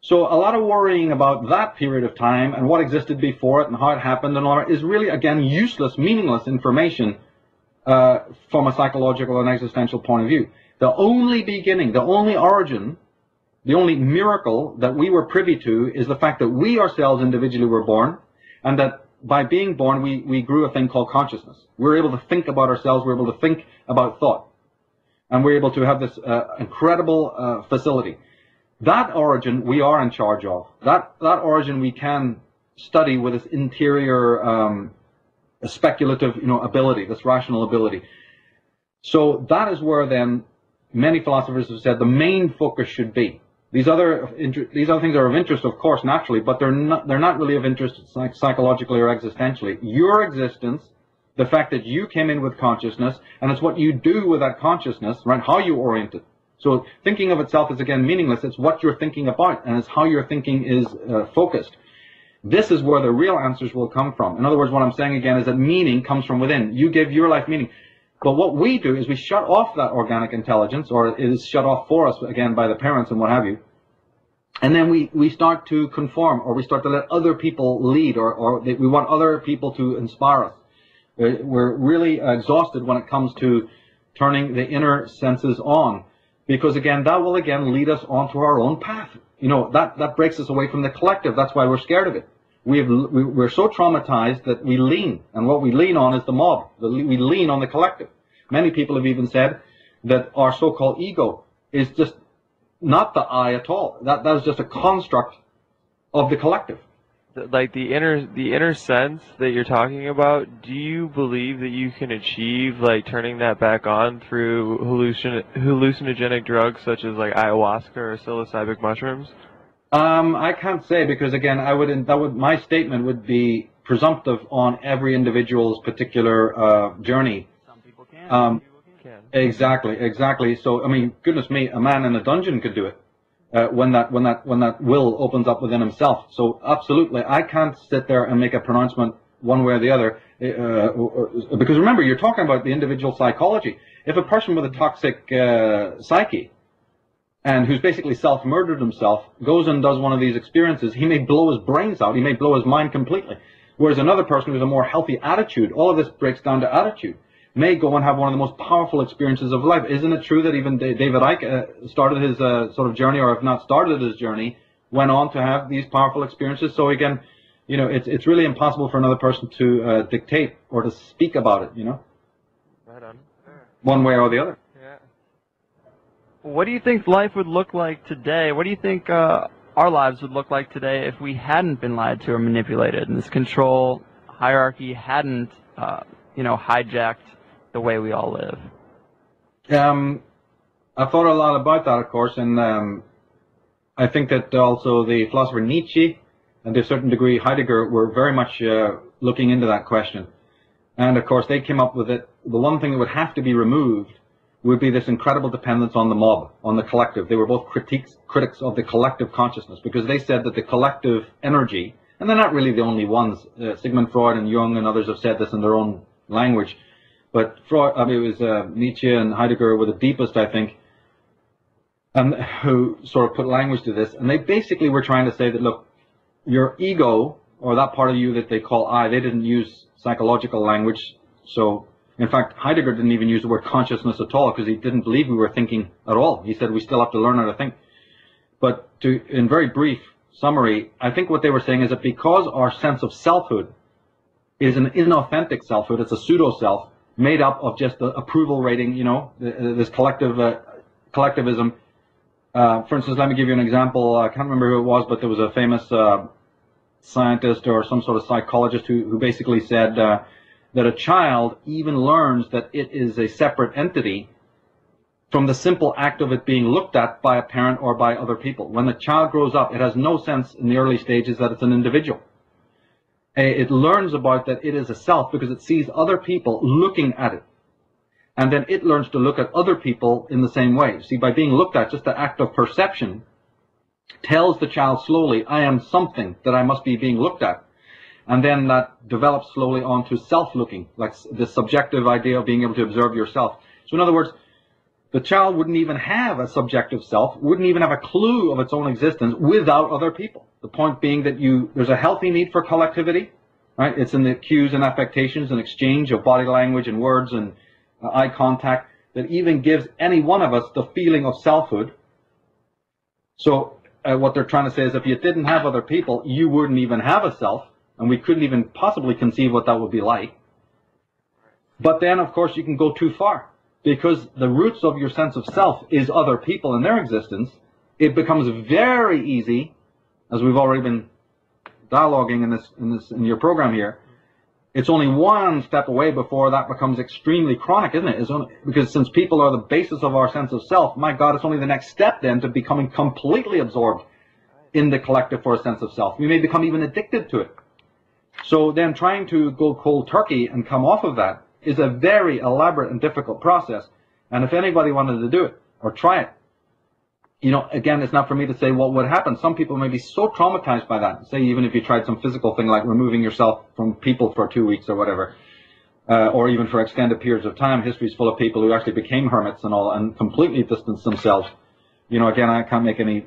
So a lot of worrying about that period of time and what existed before it and how it happened and all that is really, again, useless, meaningless information from a psychological and existential point of view. The only beginning, the only origin, the only miracle that we were privy to is the fact that we ourselves individually were born, and that by being born we grew a thing called consciousness. We're able to think about ourselves, we're able to think about thought, and we're able to have this incredible facility. That origin we are in charge of. That origin we can study with this interior speculative ability, this rational ability. So that is where then many philosophers have said the main focus should be. These other things are of interest, of course, naturally, but they're not really of interest psychologically or existentially. Your existence, the fact that you came in with consciousness, and it's what you do with that consciousness, right? How you orient it. So thinking of itself is, again, meaningless. It's what you're thinking about, and it's how your thinking is focused. This is where the real answers will come from. In other words, what I'm saying again is that meaning comes from within. You give your life meaning. But what we do is we shut off that organic intelligence, or it is shut off for us, again, by the parents and what have you. And then we start to conform, or we start to let other people lead, or we want other people to inspire us. We're really exhausted when it comes to turning the inner senses on, because, again, that will, again, lead us onto our own path. That breaks us away from the collective. That's why we're scared of it. We're so traumatized that we lean, and what we lean on is the mob. We lean on the collective. Many people have even said that our so-called ego is just not the I at all. That is just a construct of the collective. Like the inner sense that you're talking about, do you believe that you can achieve like turning that back on through hallucinogenic drugs such as like ayahuasca or psilocybin mushrooms? I can't say, because again, my statement would be presumptive on every individual's particular journey. Some people can. Some people can. Exactly. So I mean, goodness me, a man in a dungeon could do it when that will opens up within himself. So absolutely, I can't sit there and make a pronouncement one way or the other, because remember, you're talking about the individual psychology. If a person with a toxic psyche, and who's basically self-murdered himself, goes and does one of these experiences, he may blow his brains out, he may blow his mind completely. Whereas another person who's a more healthy attitude, all of this breaks down to attitude, may go and have one of the most powerful experiences of life. Isn't it true that even David Icke started his sort of journey, or if not started his journey, went on to have these powerful experiences? So again, it's really impossible for another person to dictate or to speak about it, Right on. one way or the other. What do you think life would look like today? What do you think our lives would look like today if we hadn't been lied to or manipulated, and this control hierarchy hadn't, hijacked the way we all live? I've thought a lot about that, of course, and I think that also the philosopher Nietzsche and to a certain degree Heidegger were very much looking into that question. And of course they came up with it. The one thing that would have to be removed would be this incredible dependence on the mob, on the collective. They were both critics of the collective consciousness, because they said that the collective energy, and they're not really the only ones, Sigmund Freud and Jung and others have said this in their own language, but Freud, I mean, it was Nietzsche and Heidegger were the deepest, I think, and who sort of put language to this. And they basically were trying to say that, look, your ego, or that part of you that they call I, they didn't use psychological language. So, in fact, Heidegger didn't even use the word consciousness at all, because he didn't believe we were thinking at all. He said we still have to learn how to think. But in very brief summary, I think what they were saying is that because our sense of selfhood is an inauthentic selfhood, it's a pseudo-self, made up of just the approval rating, you know, this collectivism. For instance, let me give you an example. I can't remember who it was, but there was a famous scientist or some sort of psychologist who basically said that a child even learns that it is a separate entity from the simple act of it being looked at by a parent or by other people. When the child grows up, it has no sense in the early stages that it's an individual. It learns about that it is a self because it sees other people looking at it. And then it learns to look at other people in the same way. See, by being looked at, just the act of perception tells the child slowly, I am something that I must be being looked at. And then that develops slowly onto self-looking, like the subjective idea of being able to observe yourself. So in other words, the child wouldn't even have a subjective self, wouldn't even have a clue of its own existence without other people. The point being that there's a healthy need for collectivity, right? It's in the cues and affectations and exchange of body language and words and eye contact that even gives any one of us the feeling of selfhood. So what they're trying to say is if you didn't have other people, you wouldn't even have a self, and we couldn't even possibly conceive what that would be like. But then, of course, you can go too far, because the roots of your sense of self is other people and their existence. It becomes very easy, as we've already been dialoguing in your program here. It's only one step away before that becomes extremely chronic, isn't it? Because since people are the basis of our sense of self, my God, it's only the next step then to becoming completely absorbed in the collective for a sense of self. We may become even addicted to it. So then trying to go cold turkey and come off of that is a very elaborate and difficult process. And if anybody wanted to do it or try it, you know, again, it's not for me to say what would happen. Some people may be so traumatized by that. Say even if you tried some physical thing like removing yourself from people for 2 weeks or whatever, or even for extended periods of time. History is full of people who actually became hermits and all and completely distanced themselves. You know, again, I can't make any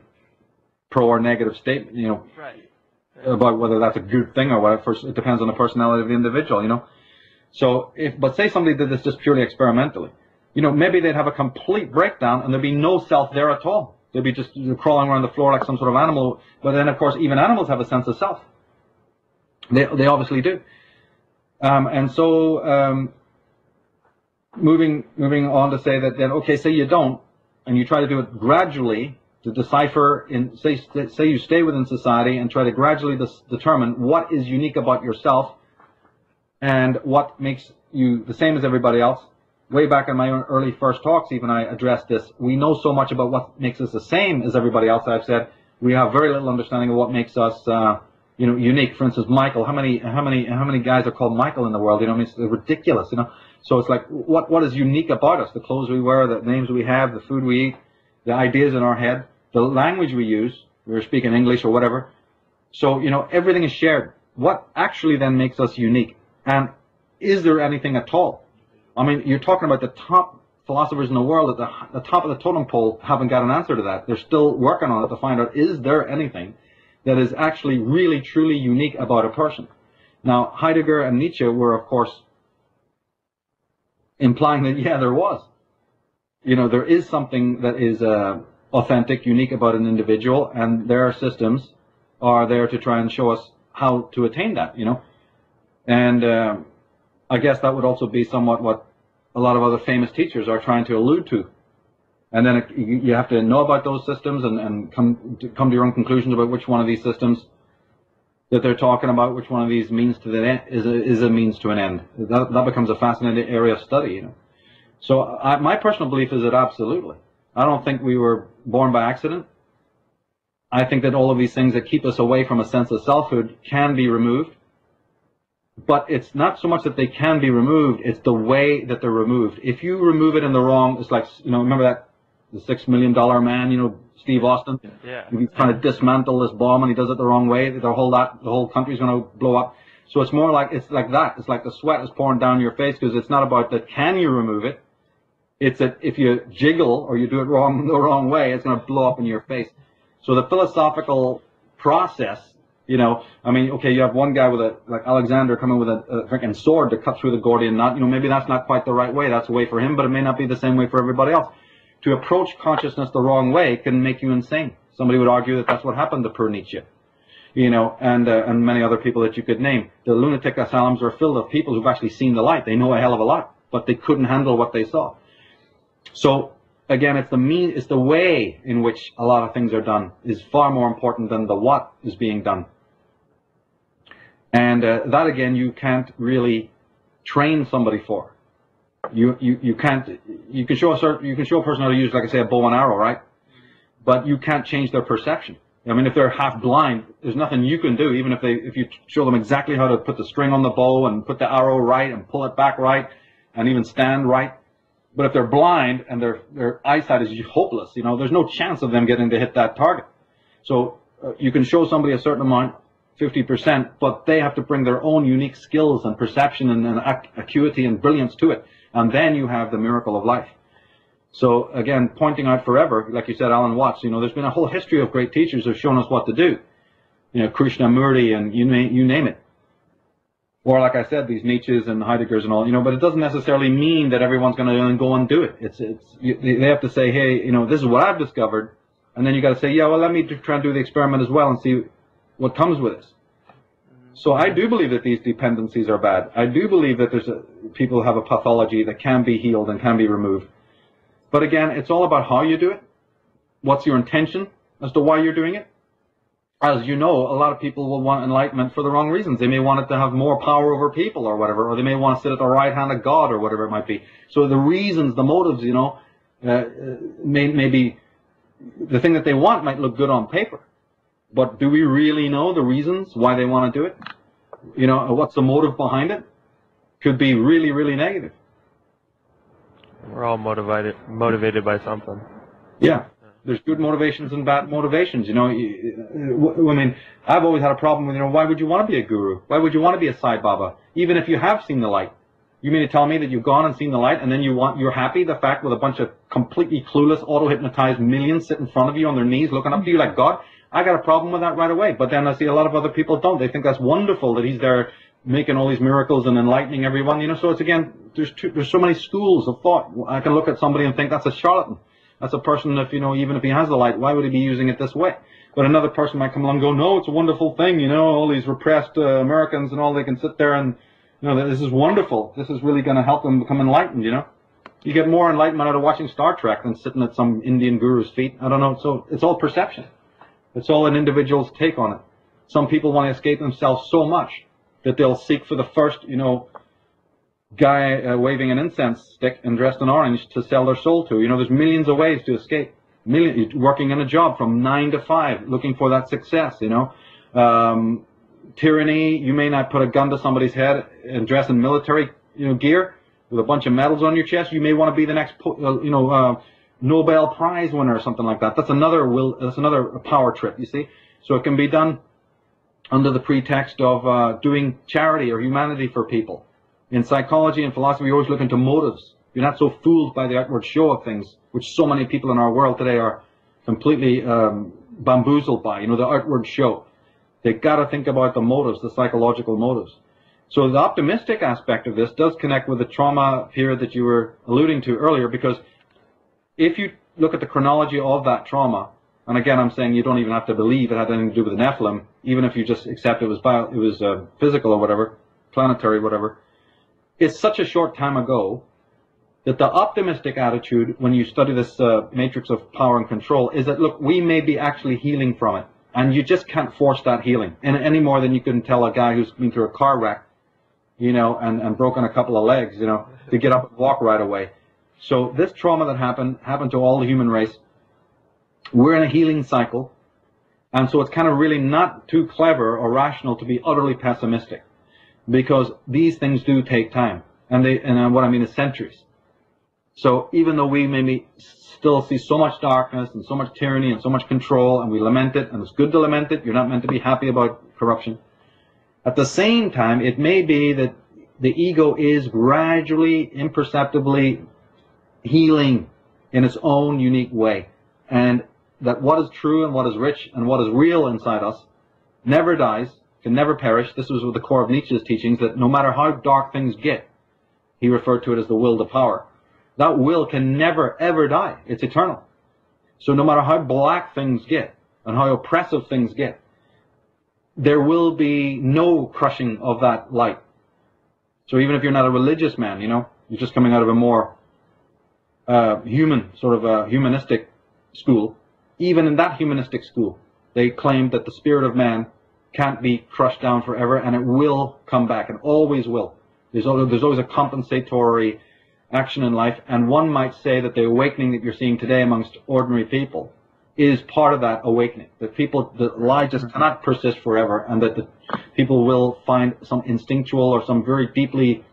pro or negative statement, you know, about whether that's a good thing or whatever. It depends on the personality of the individual, you know. So, but say somebody did this just purely experimentally, you know, maybe they'd have a complete breakdown and there'd be no self there at all. They'd be just crawling around the floor like some sort of animal. But then, of course, even animals have a sense of self. They obviously do. And so, moving on to say that then, okay, say you don't, and you try to do it gradually to decipher say you stay within society and try to gradually determine what is unique about yourself and what makes you the same as everybody else. Way back in my early first talks, even I addressed this. We know so much about what makes us the same as everybody else. I've said we have very little understanding of what makes us, you know, unique. For instance, Michael. How many guys are called Michael in the world? You know, I mean, it's ridiculous. You know, so it's like what is unique about us? The clothes we wear, the names we have, the food we eat, the ideas in our head, the language we use. We're speaking English or whatever. So you know, everything is shared. What actually then makes us unique? And is there anything at all? I mean, you're talking about the top philosophers in the world at the top of the totem pole haven't got an answer to that. They're still working on it to find out, is there anything that is actually really, truly unique about a person? Now, Heidegger and Nietzsche were, of course, implying that, yeah, there was. You know, there is something that is authentic, unique about an individual, and their systems are there to try and show us how to attain that, you know. And I guess that would also be somewhat what a lot of other famous teachers are trying to allude to. And then you have to know about those systems and come to your own conclusions about which one of these systems that they're talking about, which one of these means to the end, is a means to an end. That becomes a fascinating area of study, you know. So my personal belief is that absolutely. I don't think we were born by accident. I think that all of these things that keep us away from a sense of selfhood can be removed. But it's not so much that they can be removed, it's the way that they're removed. If you remove it in the wrong, it's like, remember that, the $6 million man, Steve Austin? Yeah. He's trying to dismantle this bomb and he does it the wrong way, the whole country's going to blow up. So it's more like, it's like that. It's like the sweat is pouring down your face, because it's not about that can you remove it. It's that if you jiggle or you do it the wrong way, it's going to blow up in your face. So the philosophical process, you have one guy like Alexander coming with a freaking sword to cut through the Gordian knot. Maybe that's not quite the right way. That's a way for him, but it may not be the same way for everybody else. To approach consciousness the wrong way can make you insane. Somebody would argue that that's what happened to poor Nietzsche, and many other people that you could name. The lunatic asylums are filled with people who've actually seen the light. They know a hell of a lot, but they couldn't handle what they saw. So again, it's the way in which a lot of things are done is far more important than the what is being done. And that again, you can't really train somebody for. You can't. You can show a person how to use, like I say, a bow and arrow, right? But you can't change their perception. I mean, if they're half blind, there's nothing you can do. Even if you show them exactly how to put the string on the bow and put the arrow right and pull it back right and even stand right. But if they're blind and their eyesight is hopeless, there's no chance of them getting to hit that target. So you can show somebody a certain amount, 50%, but they have to bring their own unique skills and perception and acuity and brilliance to it. And then you have the miracle of life. So again, pointing out forever, like you said, Alan Watts, there's been a whole history of great teachers who have shown us what to do. Krishnamurti and you name it. Or like I said, these Nietzsches and Heideggers and all, but it doesn't necessarily mean that everyone's going to go and do it. They have to say, hey, this is what I've discovered. And then you got to say, yeah, well, let me try and do the experiment as well and see what comes with this. So I do believe that these dependencies are bad. I do believe that people have a pathology that can be healed and can be removed. But again, it's all about how you do it. What's your intention as to why you're doing it? As you know, a lot of people will want enlightenment for the wrong reasons. They may want it to have more power over people or whatever, or they may want to sit at the right hand of God or whatever it might be. So the reasons, the motives, may be, the thing that they want might look good on paper. But do we really know the reasons why they want to do it? What's the motive behind it? Could be really, really negative. We're all motivated by something. Yeah. There's good motivations and bad motivations. I mean, I've always had a problem with, why would you want to be a guru? Why would you want to be a Sai Baba? Even if you have seen the light. You mean to tell me that you've gone and seen the light and then you're happy the fact with a bunch of completely clueless, auto-hypnotized millions sit in front of you on their knees looking up to you like God? I got a problem with that right away. But then I see a lot of other people don't. They think that's wonderful that he's there making all these miracles and enlightening everyone. So it's again, there's so many schools of thought. I can look at somebody and think that's a charlatan. That's a person, even if he has the light, why would he be using it this way? But another person might come along and go, no, it's a wonderful thing, all these repressed Americans and all, they can sit there and, this is wonderful. This is really going to help them become enlightened, You get more enlightenment out of watching Star Trek than sitting at some Indian guru's feet. I don't know. So it's all perception. It's all an individual's take on it. Some people want to escape themselves so much that they'll seek for the first, guy waving an incense stick and dressed in orange to sell their soul to. There's millions of ways to escape. Working in a job from 9 to 5, looking for that success, Tyranny, you may not put a gun to somebody's head and dress in military, gear with a bunch of medals on your chest. You may want to be the next, Nobel Prize winner or something like that. That's another power trip, you see. So it can be done under the pretext of doing charity or humanity for people. In psychology and philosophy, you always look into motives. You're not so fooled by the outward show of things, which so many people in our world today are completely bamboozled by, the outward show. They've got to think about the motives, the psychological motives. So the optimistic aspect of this does connect with the trauma period that you were alluding to earlier, because if you look at the chronology of that trauma, and again I'm saying you don't even have to believe it had anything to do with the Nephilim, even if you just accept it was physical or whatever, planetary, whatever, it's such a short time ago that the optimistic attitude when you study this matrix of power and control is that, look, we may be actually healing from it. And you just can't force that healing any more than you can tell a guy who's been through a car wreck, and broken a couple of legs, to get up and walk right away. So this trauma that happened to all the human race. We're in a healing cycle, and so it's kind of really not too clever or rational to be utterly pessimistic, because these things do take time, and what I mean is centuries. So even though we maybe still see so much darkness and so much tyranny and so much control, and we lament it, and it's good to lament it, you're not meant to be happy about corruption. At the same time, it may be that the ego is gradually, imperceptibly healing in its own unique way, and that what is true and what is rich and what is real inside us never dies, can never perish. This was with the core of Nietzsche's teachings, that no matter how dark things get, he referred to it as the will to power. That will can never, ever die. It's eternal. So no matter how black things get and how oppressive things get, there will be no crushing of that light. So even if you're not a religious man, you know, you're just coming out of a more human, sort of a humanistic school, even in that humanistic school, they claim that the spirit of man can't be crushed down forever, and it will come back, and always will. There's always a compensatory action in life, and one might say that the awakening that you're seeing today amongst ordinary people is part of that awakening. That that lie just cannot persist forever, and that the people will find some instinctual or some very deeply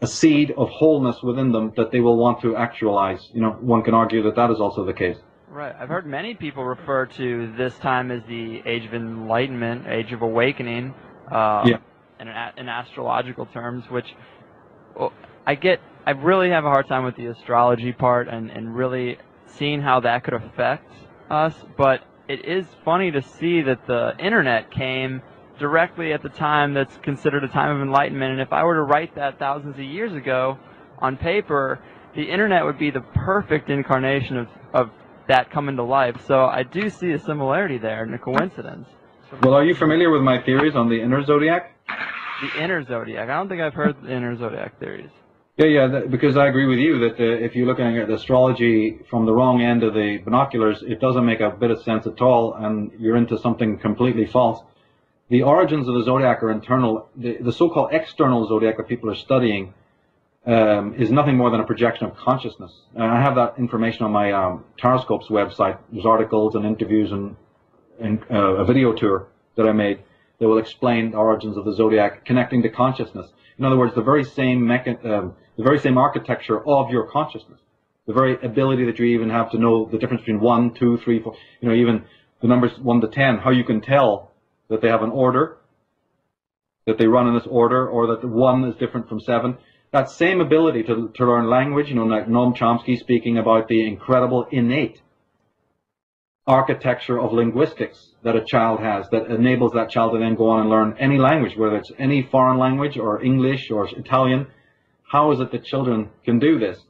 a seed of wholeness within them that they will want to actualize. You know, one can argue that that is also the case. Right. I've heard many people refer to this time as the Age of Enlightenment, Age of Awakening, in astrological terms, which I really have a hard time with the astrology part and really seeing how that could affect us, but it is funny to see that the internet came directly at the time that's considered a time of enlightenment, and if I were to write that thousands of years ago on paper, the internet would be the perfect incarnation of that coming to life. So I do see a similarity there and a coincidence. Well, are you familiar with my theories on the inner zodiac? The inner zodiac. I don't think I've heard the inner zodiac theories. Yeah, because I agree with you that if you're looking at astrology from the wrong end of the binoculars, it doesn't make a bit of sense at all, and you're into something completely false. The origins of the zodiac are internal. The so-called external zodiac that people are studying is nothing more than a projection of consciousness. And I have that information on my Taroscopes website. There's articles and interviews and a video tour that I made that will explain the origins of the zodiac connecting to consciousness. In other words, the very same architecture of your consciousness, the very ability that you even have to know the difference between 1, 2, 3, 4, you know, even the numbers 1 to 10, how you can tell that they have an order, that they run in this order, or that the 1 is different from 7. That same ability to learn language, you know, like Noam Chomsky speaking about the incredible innate architecture of linguistics that a child has that enables that child to then go on and learn any language, whether it's any foreign language or English or Italian. How is it that children can do this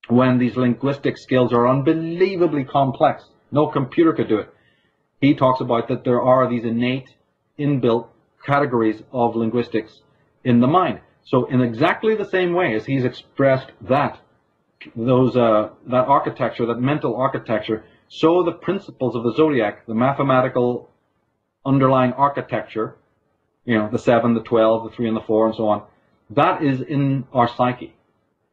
when these linguistic skills are unbelievably complex? No computer could do it. He talks about that there are these innate, inbuilt categories of linguistics in the mind. So in exactly the same way as he's expressed that architecture, that mental architecture, so the principles of the zodiac, the mathematical underlying architecture, you know, the 7, the 12, the 3, and the 4, and so on, that is in our psyche.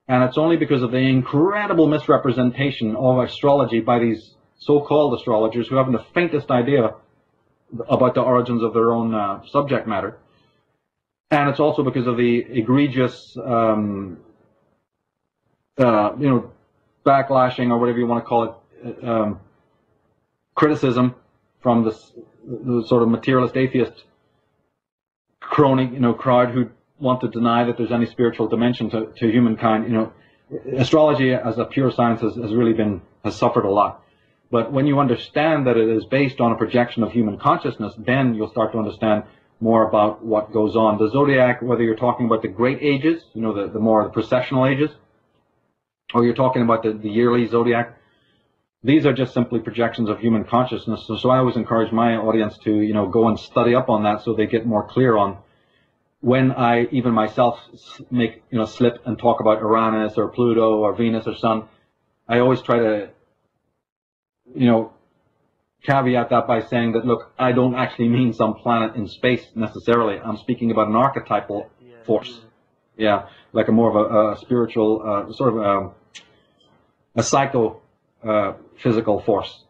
And it's only because of the incredible misrepresentation of astrology by these so-called astrologers who haven't the faintest idea about the origins of their own subject matter. And it's also because of the egregious, backlashing, or whatever you want to call it, criticism from the sort of materialist atheist crony, crowd who want to deny that there's any spiritual dimension to humankind. Astrology as a pure science has suffered a lot. But when you understand that it is based on a projection of human consciousness, then you'll start to understand more about what goes on. The zodiac, whether you're talking about the great ages, the more processional ages, or you're talking about the yearly zodiac, these are just simply projections of human consciousness. So I always encourage my audience to, go and study up on that so they get more clear on when I even myself make, slip and talk about Uranus or Pluto or Venus or Sun. I always try to, caveat that by saying that, look, I don't actually mean some planet in space necessarily. I'm speaking about an archetypal force. Yeah, like a more of a spiritual, sort of a psycho physical force.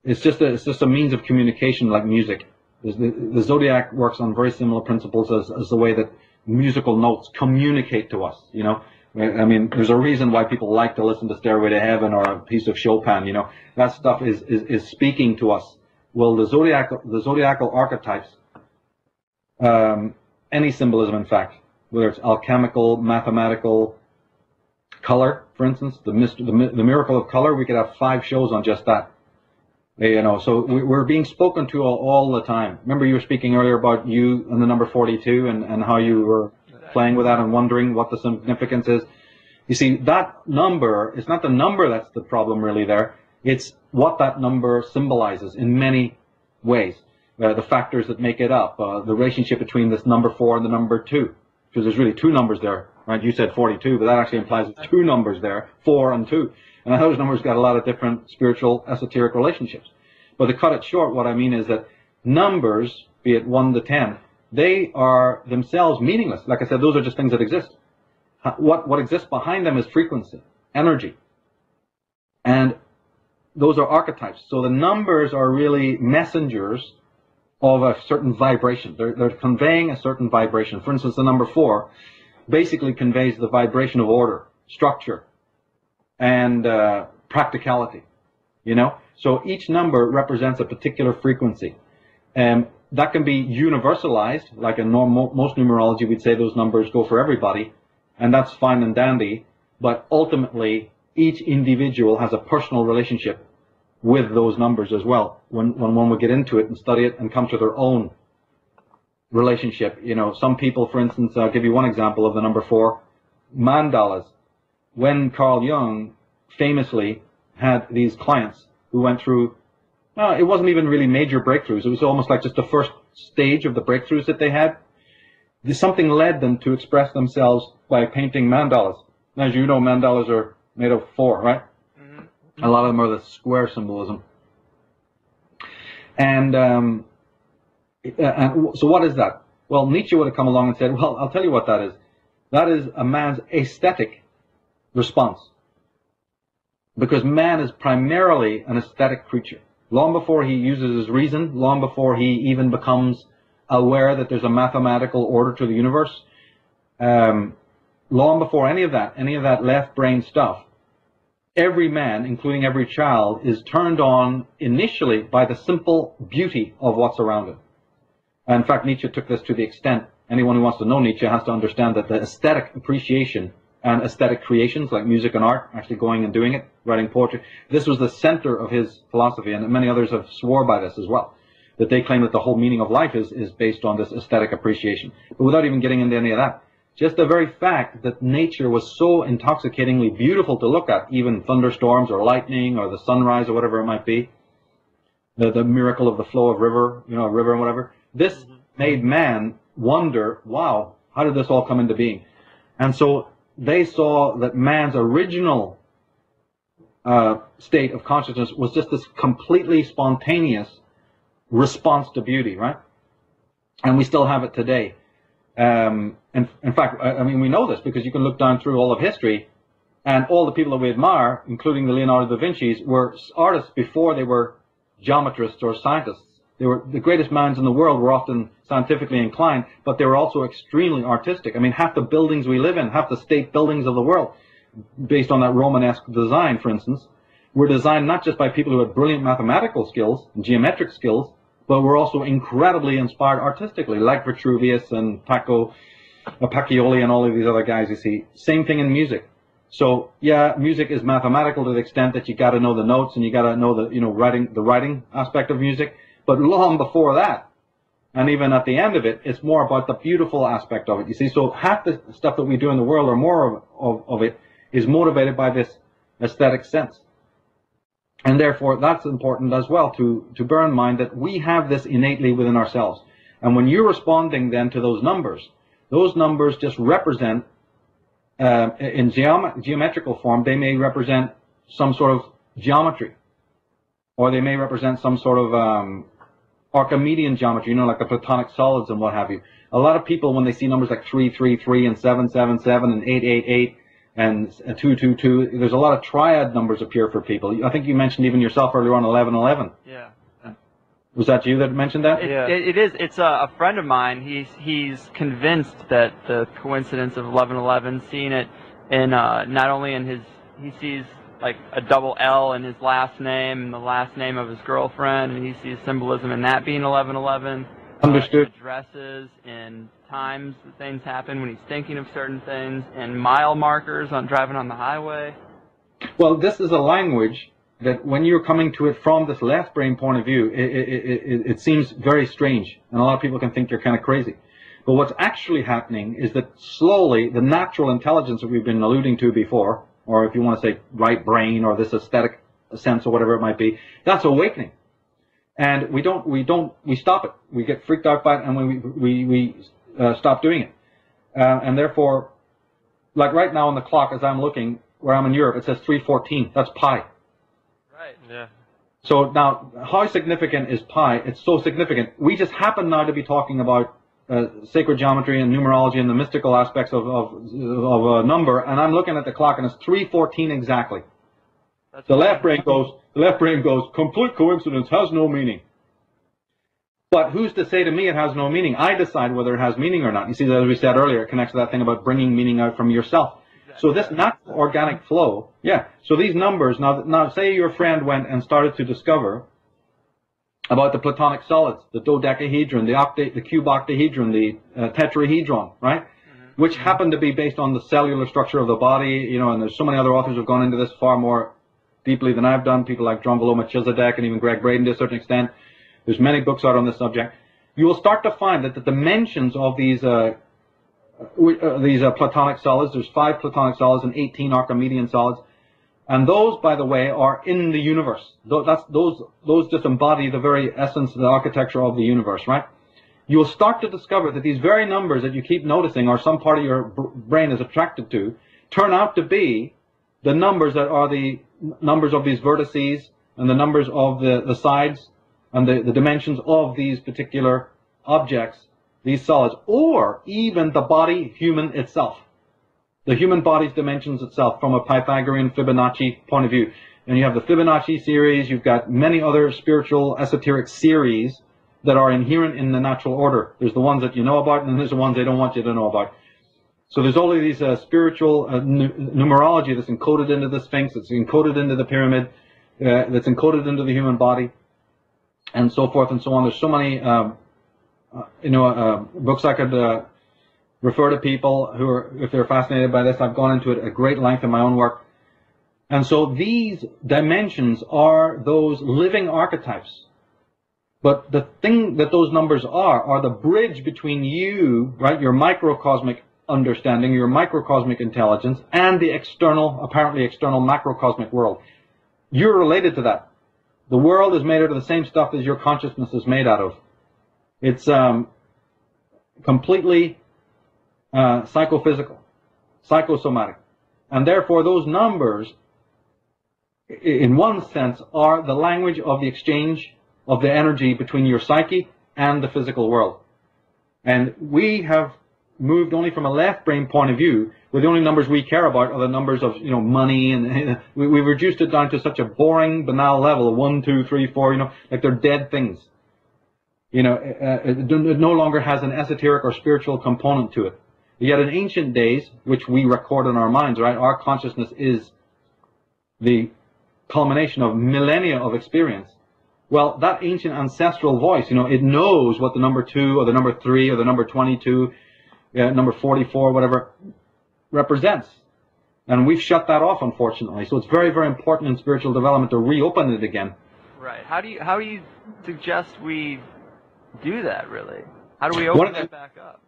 It's just a means of communication, like music. The zodiac works on very similar principles as the way that musical notes communicate to us. You know, I mean, there's a reason why people like to listen to Stairway to Heaven or a piece of Chopin. You know, that stuff is speaking to us. Well, the zodiacal archetypes, any symbolism, in fact, whether it's alchemical, mathematical, color, for instance, the miracle of color, we could have 5 shows on just that. You know, so we're being spoken to all the time. Remember, you were speaking earlier about you and the number 42 and how you were playing with that and wondering what the significance is. You see, that number, it's not the number that's the problem really there. It's what that number symbolizes in many ways. The factors that make it up, the relationship between this number 4 and the number 2. Because there's really 2 numbers there, right? You said 42, but that actually implies 2 numbers there, 4 and 2. And those numbers got a lot of different spiritual, esoteric relationships. But to cut it short, what I mean is that numbers, be it 1 to 10, they are themselves meaningless. Like I said, those are just things that exist. What exists behind them is frequency, energy. And those are archetypes. So the numbers are really messengers of a certain vibration. They're conveying a certain vibration. For instance, the number 4 basically conveys the vibration of order, structure, and practicality, you know? So each number represents a particular frequency. That can be universalized, like in most numerology, we'd say those numbers go for everybody, and that's fine and dandy, but ultimately, each individual has a personal relationship with those numbers as well. When one would get into it and study it and come to their own relationship, you know, some people, for instance, I'll give you one example of the number 4, mandalas. When Carl Jung famously had these clients who went through, it wasn't even really major breakthroughs. It was almost like just the first stage of the breakthroughs that they had. Something led them to express themselves by painting mandalas. As you know, mandalas are made of 4, right? Mm-hmm. A lot of them are the square symbolism. And so what is that? Well, Nietzsche would have come along and said, well, I'll tell you what that is. That is a man's aesthetic response. Because man is primarily an aesthetic creature. Long before he uses his reason, long before he even becomes aware that there's a mathematical order to the universe, long before any of that left brain stuff, every man, including every child, is turned on initially by the simple beauty of what's around it. In fact, Nietzsche took this to the extent, anyone who wants to know Nietzsche has to understand that the aesthetic appreciation and aesthetic creations like music and art, actually going and doing it, writing poetry, this was the center of his philosophy, and many others have swore by this as well, that they claim that the whole meaning of life is based on this aesthetic appreciation. But without even getting into any of that, just the very fact that nature was so intoxicatingly beautiful to look at, even thunderstorms or lightning or the sunrise or whatever it might be, the miracle of the flow of river, you know, a river and whatever, this made man wonder, wow, how did this all come into being? And so they saw that man's original state of consciousness was just this completely spontaneous response to beauty, right? And we still have it today. And in fact, I mean, we know this because you can look down through all of history, and all the people that we admire, including the Leonardo da Vinci's, were artists before they were geometrists or scientists. They were the greatest minds in the world, were often scientifically inclined, but they were also extremely artistic. I mean, half the buildings we live in, half the state buildings of the world, based on that Romanesque design, for instance, were designed not just by people who had brilliant mathematical skills and geometric skills, but were also incredibly inspired artistically, like Vitruvius and Pacioli and all of these other guys, you see. Same thing in music. So, yeah, music is mathematical to the extent that you got to know the notes and you got to know the, you know, the writing aspect of music. But long before that, and even at the end of it, it's more about the beautiful aspect of it. You see, so half the stuff that we do in the world, or more of it, is motivated by this aesthetic sense. And therefore, that's important as well to bear in mind that we have this innately within ourselves. And when you're responding then to those numbers just represent, in geometrical form, they may represent some sort of geometry, or they may represent some sort of Archimedean geometry, like the Platonic solids and what have you. A lot of people, when they see numbers like 333 and 777 and 888 and 222, there's a lot of triad numbers appear for people. I think you mentioned even yourself earlier on 1111. Yeah. Was that you that mentioned that? It is. It's a friend of mine. He's convinced that the coincidence of 1111, seeing it in not only in he sees like a double L in his last name and the last name of his girlfriend, and he sees symbolism in that being 1111. Understood. Addresses and times that things happen when he's thinking of certain things, and mile markers on driving on the highway. Well, this is a language that when you're coming to it from this left brain point of view, it seems very strange, and a lot of people can think you're kind of crazy. But what's actually happening is that slowly the natural intelligence that we've been alluding to before, or if you want to say right brain or this aesthetic sense or whatever it might be, that's awakening. And we stop it. We get freaked out by it, and we stop doing it. And therefore, like right now on the clock as I'm looking, where I'm in Europe, it says 3:14. That's pi. Right. Yeah. So now, how significant is pi? It's so significant. We just happen now to be talking about sacred geometry and numerology and the mystical aspects of a number, and I'm looking at the clock, and it's 3:14 exactly. The left brain goes, complete coincidence, has no meaning. But who's to say to me it has no meaning? I decide whether it has meaning or not. You see, as we said earlier, it connects to that thing about bringing meaning out from yourself. So this natural organic flow, so these numbers, now say your friend went and started to discover about the Platonic solids, the dodecahedron, the cube octahedron, the tetrahedron, right? Mm-hmm. Which happen to be based on the cellular structure of the body, and there's so many other authors who have gone into this far more deeply than I've done, people like Drunvalo Melchizedek and even Greg Braden to a certain extent. There's many books out on this subject. You will start to find that the dimensions of these Platonic solids, there's 5 Platonic solids and 18 Archimedean solids, and those, by the way, are in the universe. Those just embody the very essence of the architecture of the universe, right? You will start to discover that these very numbers that you keep noticing, or some part of your brain is attracted to, turn out to be the numbers that are the numbers of these vertices and the numbers of the sides and the dimensions of these particular objects, these solids, or even the body human itself. The human body's dimensions itself from a Pythagorean Fibonacci point of view. And you have the Fibonacci series, you've got many other spiritual esoteric series that are inherent in the natural order. There's the ones that you know about, and then there's the ones they don't want you to know about. So there's all of these spiritual numerology that's encoded into the Sphinx, that's encoded into the pyramid, that's encoded into the human body, and so forth and so on. There's so many books I could refer to people who are, if they're fascinated by this. I've gone into it at great length in my own work. And so these dimensions are those living archetypes. But the thing that those numbers are the bridge between you, right, your microcosmic understanding, your microcosmic intelligence, and the external, apparently external macrocosmic world. You're related to that. The world is made out of the same stuff as your consciousness is made out of. It's completely psychophysical, psychosomatic. And therefore those numbers, in one sense, are the language of the exchange of the energy between your psyche and the physical world. And we have moved only from a left brain point of view, where the only numbers we care about are the numbers of money, and we've reduced it down to such a boring, banal level of 1, 2, 3, 4, like they're dead things. It no longer has an esoteric or spiritual component to it. Yet in ancient days, which we record in our minds, right, our consciousness is the culmination of millennia of experience. Well, that ancient ancestral voice, it knows what the number 2 or the number 3 or the number 22, number 44, whatever, represents. And we've shut that off, unfortunately. So it's very, very important in spiritual development to reopen it again. Right. How do you suggest we do that, really? How do we open that back up?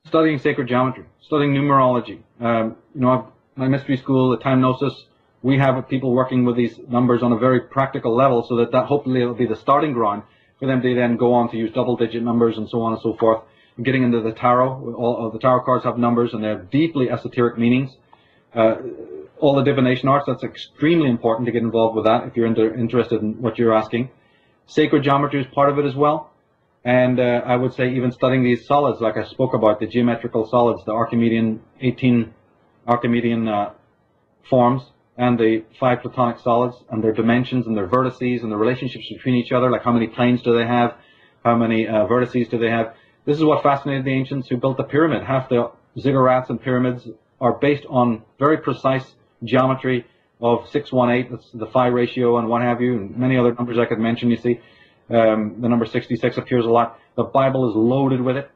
Studying sacred geometry, studying numerology. My mystery school, the Time Gnosis, we have people working with these numbers on a very practical level, so that hopefully will be the starting ground for them to then go on to use double-digit numbers and so on and so forth. Getting into the tarot, all of the tarot cards have numbers, and they have deeply esoteric meanings. All the divination arts, that's extremely important to get involved with that if you're interested in what you're asking. Sacred geometry is part of it as well. And I would say even studying these solids, like I spoke about, the geometrical solids, the Archimedean, 18 Archimedean forms, and the 5 Platonic solids, and their dimensions and their vertices and the relationships between each other, like how many planes do they have, how many vertices do they have. This is what fascinated the ancients who built the pyramid. Half the ziggurats and pyramids are based on very precise geometry of 618, that's the phi ratio and what have you, and many other numbers I could mention, you see. The number 66 appears a lot. The Bible is loaded with it.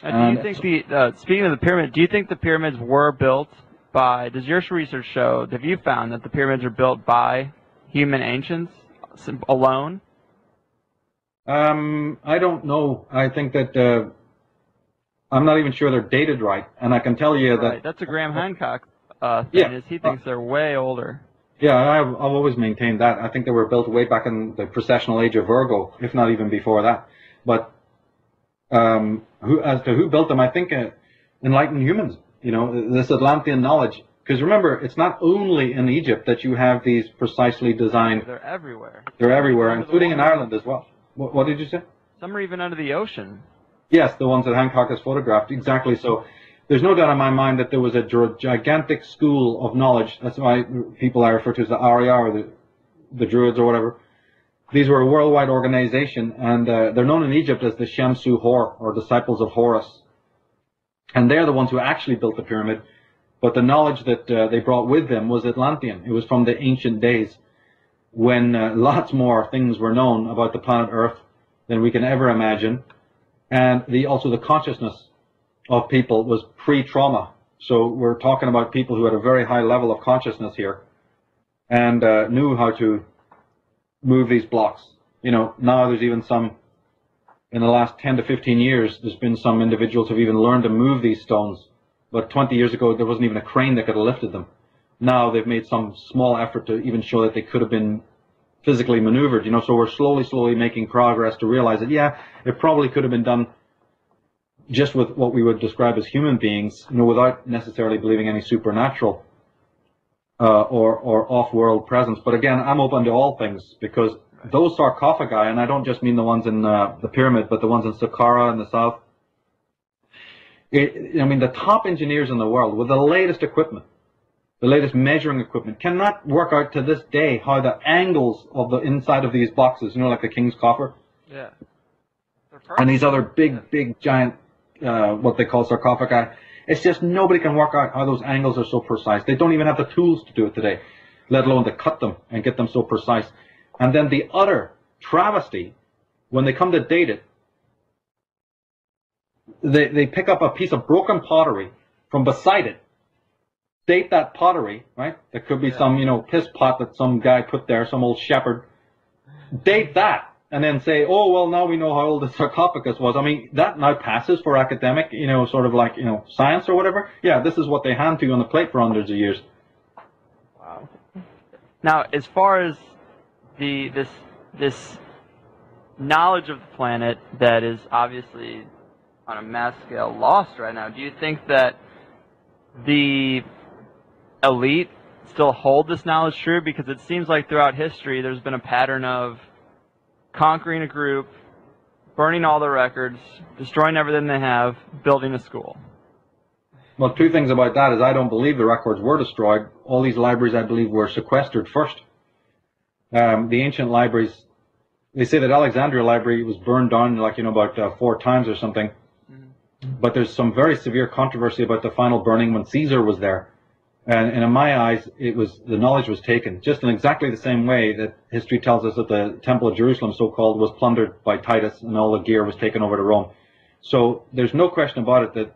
Do you think speaking of the pyramid, do you think the pyramids were built by, does your research show, have you found that the pyramids are built by human ancients alone? I don't know. I think that I'm not even sure they're dated right, and I can tell you that that's a Graham Hancock thing. Is he thinks they're way older. Yeah, I've always maintained that. I think they were built way back in the precessional age of Virgo, if not even before that. But as to who built them, I think enlightened humans. You know, this Atlantean knowledge. Because remember, it's not only in Egypt that you have these precisely designed. They're everywhere. They're everywhere, including in Ireland as well. What did you say? Some are even under the ocean. Yes, the ones that Hancock has photographed. Exactly. So there's no doubt in my mind that there was a gigantic school of knowledge. That's why people I refer to as the Arya or the Druids or whatever. These were a worldwide organization, and they're known in Egypt as the Shamsu Hor, or disciples of Horus. And they're the ones who actually built the pyramid. But the knowledge that they brought with them was Atlantean. It was from the ancient days when lots more things were known about the planet Earth than we can ever imagine. And also the consciousness of people was pre-trauma. So we're talking about people who had a very high level of consciousness here and knew how to move these blocks. You know, now there's even some, in the last 10 to 15 years, there's been some individuals who've even learned to move these stones. But 20 years ago, there wasn't even a crane that could have lifted them. Now they've made some small effort to even show that they could have been physically maneuvered, you know, so we're slowly making progress to realize that, yeah, it probably could have been done just with what we would describe as human beings, you know, without necessarily believing any supernatural or off-world presence. But again, I'm open to all things, because those sarcophagi, and I don't just mean the ones in the pyramid, but the ones in Saqqara in the south, I mean, the top engineers in the world with the latest equipment, the latest measuring equipment, cannot work out to this day how the angles of the inside of these boxes, you know, like the king's coffer, and these other big, giant, what they call sarcophagi, it's just nobody can work out how those angles are so precise. They don't even have the tools to do it today, let alone to cut them and get them so precise. And then the utter travesty, when they come to date it, they pick up a piece of broken pottery from beside it, date that pottery, right? There could be some, you know, piss pot that some guy put there, some old shepherd. Date that, and then say, oh, well, now we know how old the sarcophagus was. I mean, that now passes for academic, you know, sort of like, you know, science or whatever. Yeah, this is what they hand to you on the plate for hundreds of years. Wow. Now, as far as this knowledge of the planet that is obviously on a mass scale lost right now, do you think that the elite still hold this knowledge true? Because it seems like throughout history there's been a pattern of conquering a group, burning all their records, destroying everything they have, building a school. Well, two things about that is I don't believe the records were destroyed. All these libraries, I believe, were sequestered first. The ancient libraries, they say that Alexandria Library was burned down, like, you know, about 4 times or something. But there's some very severe controversy about the final burning when Caesar was there. And in my eyes, the knowledge was taken, just in exactly the same way that history tells us that the Temple of Jerusalem, so-called, was plundered by Titus and all the gear was taken over to Rome. So there's no question about it that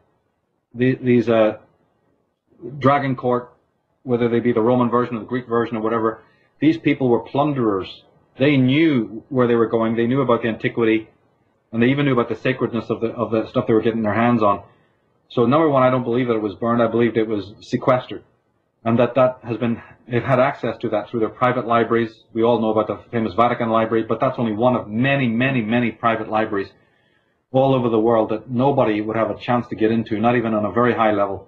these Dragon Court, whether they be the Roman version or the Greek version or whatever, these people were plunderers. They knew where they were going. They knew about the antiquity, and they even knew about the sacredness of the stuff they were getting their hands on. So number one, I don't believe that it was burned. I believed it was sequestered, and they've had access to that through their private libraries. We all know about the famous Vatican Library, but that's only one of many private libraries all over the world that nobody would have a chance to get into, not even on a very high level,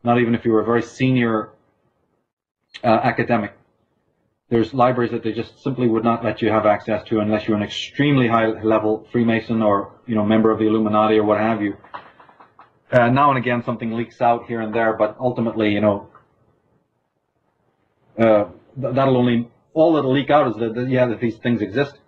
not even if you were a very senior academic. There's libraries that they just simply would not let you have access to unless you're an extremely high-level Freemason or, you know, member of the Illuminati or what have you. Now and again, something leaks out here and there, but ultimately, you know, all that'll leak out is that, that these things exist.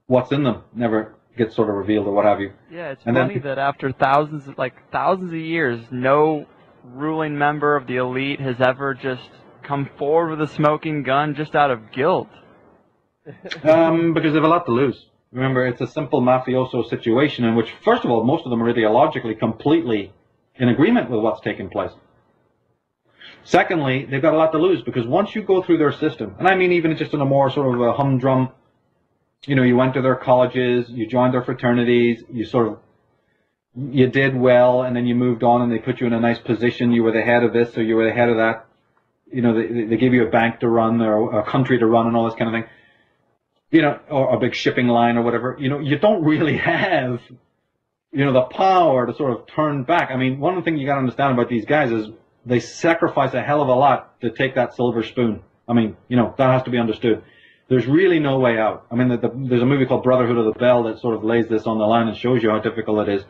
What's in them never gets sort of revealed or what have you. Yeah, it's funny that after thousands of years, no ruling member of the elite has ever just come forward with a smoking gun just out of guilt. Because they have a lot to lose. Remember, it's a simple mafioso situation in which, first of all, most of them are ideologically completely in agreement with what's taking place. Secondly, they've got a lot to lose because once you go through their system, and I mean even just in a more sort of a humdrum, you know, you went to their colleges, you joined their fraternities, you did well, and then you moved on and they put you in a nice position, you were the head of this or you were the head of that, you know, they give you a bank to run or a country to run and all this kind of thing. You know, or a big shipping line or whatever, you know, you don't really have, you know, the power to sort of turn back. I mean, one of the things you got to understand about these guys is they sacrifice a hell of a lot to take that silver spoon. I mean, you know, that has to be understood. There's really no way out. I mean, there's a movie called Brotherhood of the Bell that sort of lays this on the line and shows you how difficult it is.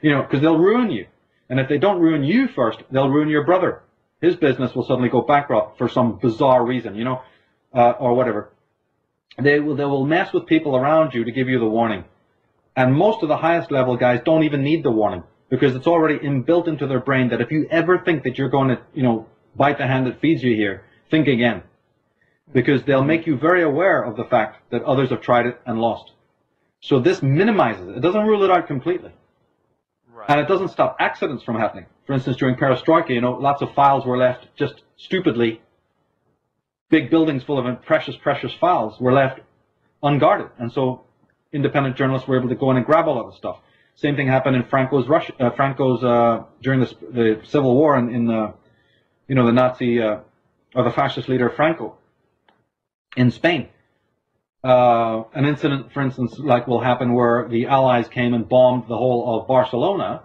You know, because they'll ruin you. And if they don't ruin you first, they'll ruin your brother. His business will suddenly go bankrupt for some bizarre reason, you know, or whatever. They will mess with people around you to give you the warning. And most of the highest level guys don't even need the warning because it's already inbuilt into their brain that if you ever think that you're going to, you know, bite the hand that feeds you here, think again. Because they'll make you very aware of the fact that others have tried it and lost. So this minimizes it. It doesn't rule it out completely. Right. And it doesn't stop accidents from happening. For instance, during Perestroika, you know, lots of files were left just stupidly. Big buildings full of precious files were left unguarded. And so independent journalists were able to go in and grab all of the stuff. Same thing happened in Franco's during the Civil War in the, you know, the Nazi, or the fascist leader Franco in Spain. An incident, for instance, like will happen where the Allies came and bombed the whole of Barcelona,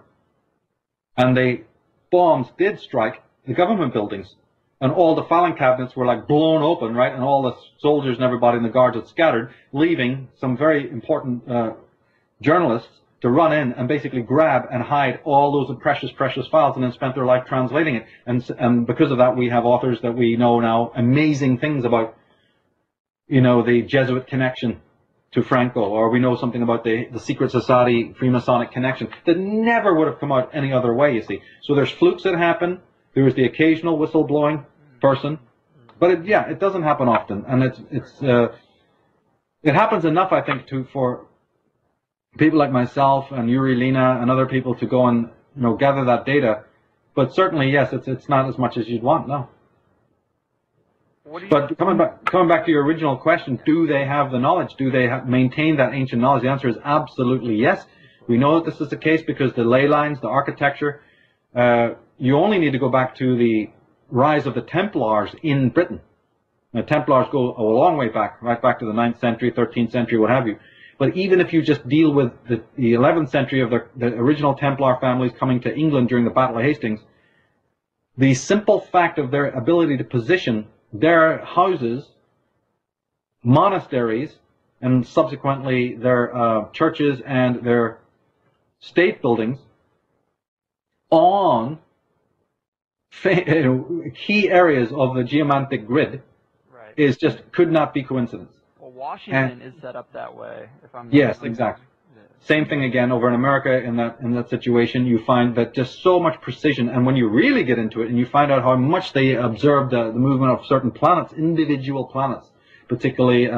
and the bombs did strike the government buildings. And all the filing cabinets were like blown open, right? And all the soldiers and everybody in the guards had scattered, leaving some very important journalists to run in and basically grab and hide all those precious files and then spent their life translating it. And because of that, we have authors that we know now amazing things about, you know, the Jesuit connection to Franco, or we know something about the secret society Freemasonic connection that never would have come out any other way, you see. So there's flukes that happen. There is the occasional whistleblowing person, but it doesn't happen often, and it happens enough, I think, for people like myself and Yuri Lina and other people to go and, you know, gather that data. But certainly, yes, it's not as much as you'd want, no. But coming back to your original question, do they have the knowledge? Do they maintain that ancient knowledge? The answer is absolutely yes. We know that this is the case because the ley lines, the architecture. You only need to go back to the rise of the Templars in Britain. The Templars go a long way back, right back to the 9th century, 13th century, what have you. But even if you just deal with the 11th century of the original Templar families coming to England during the Battle of Hastings, the simple fact of their ability to position their houses, monasteries, and subsequently their churches and their state buildings on key areas of the geomantic grid is just could not be coincidence. Well, Washington is set up that way. If I'm yes, exactly. Yeah. Same thing again over in America. In that situation, you find that just so much precision. And when you really get into it, and you find out how much they observed the movement of certain planets, individual planets, particularly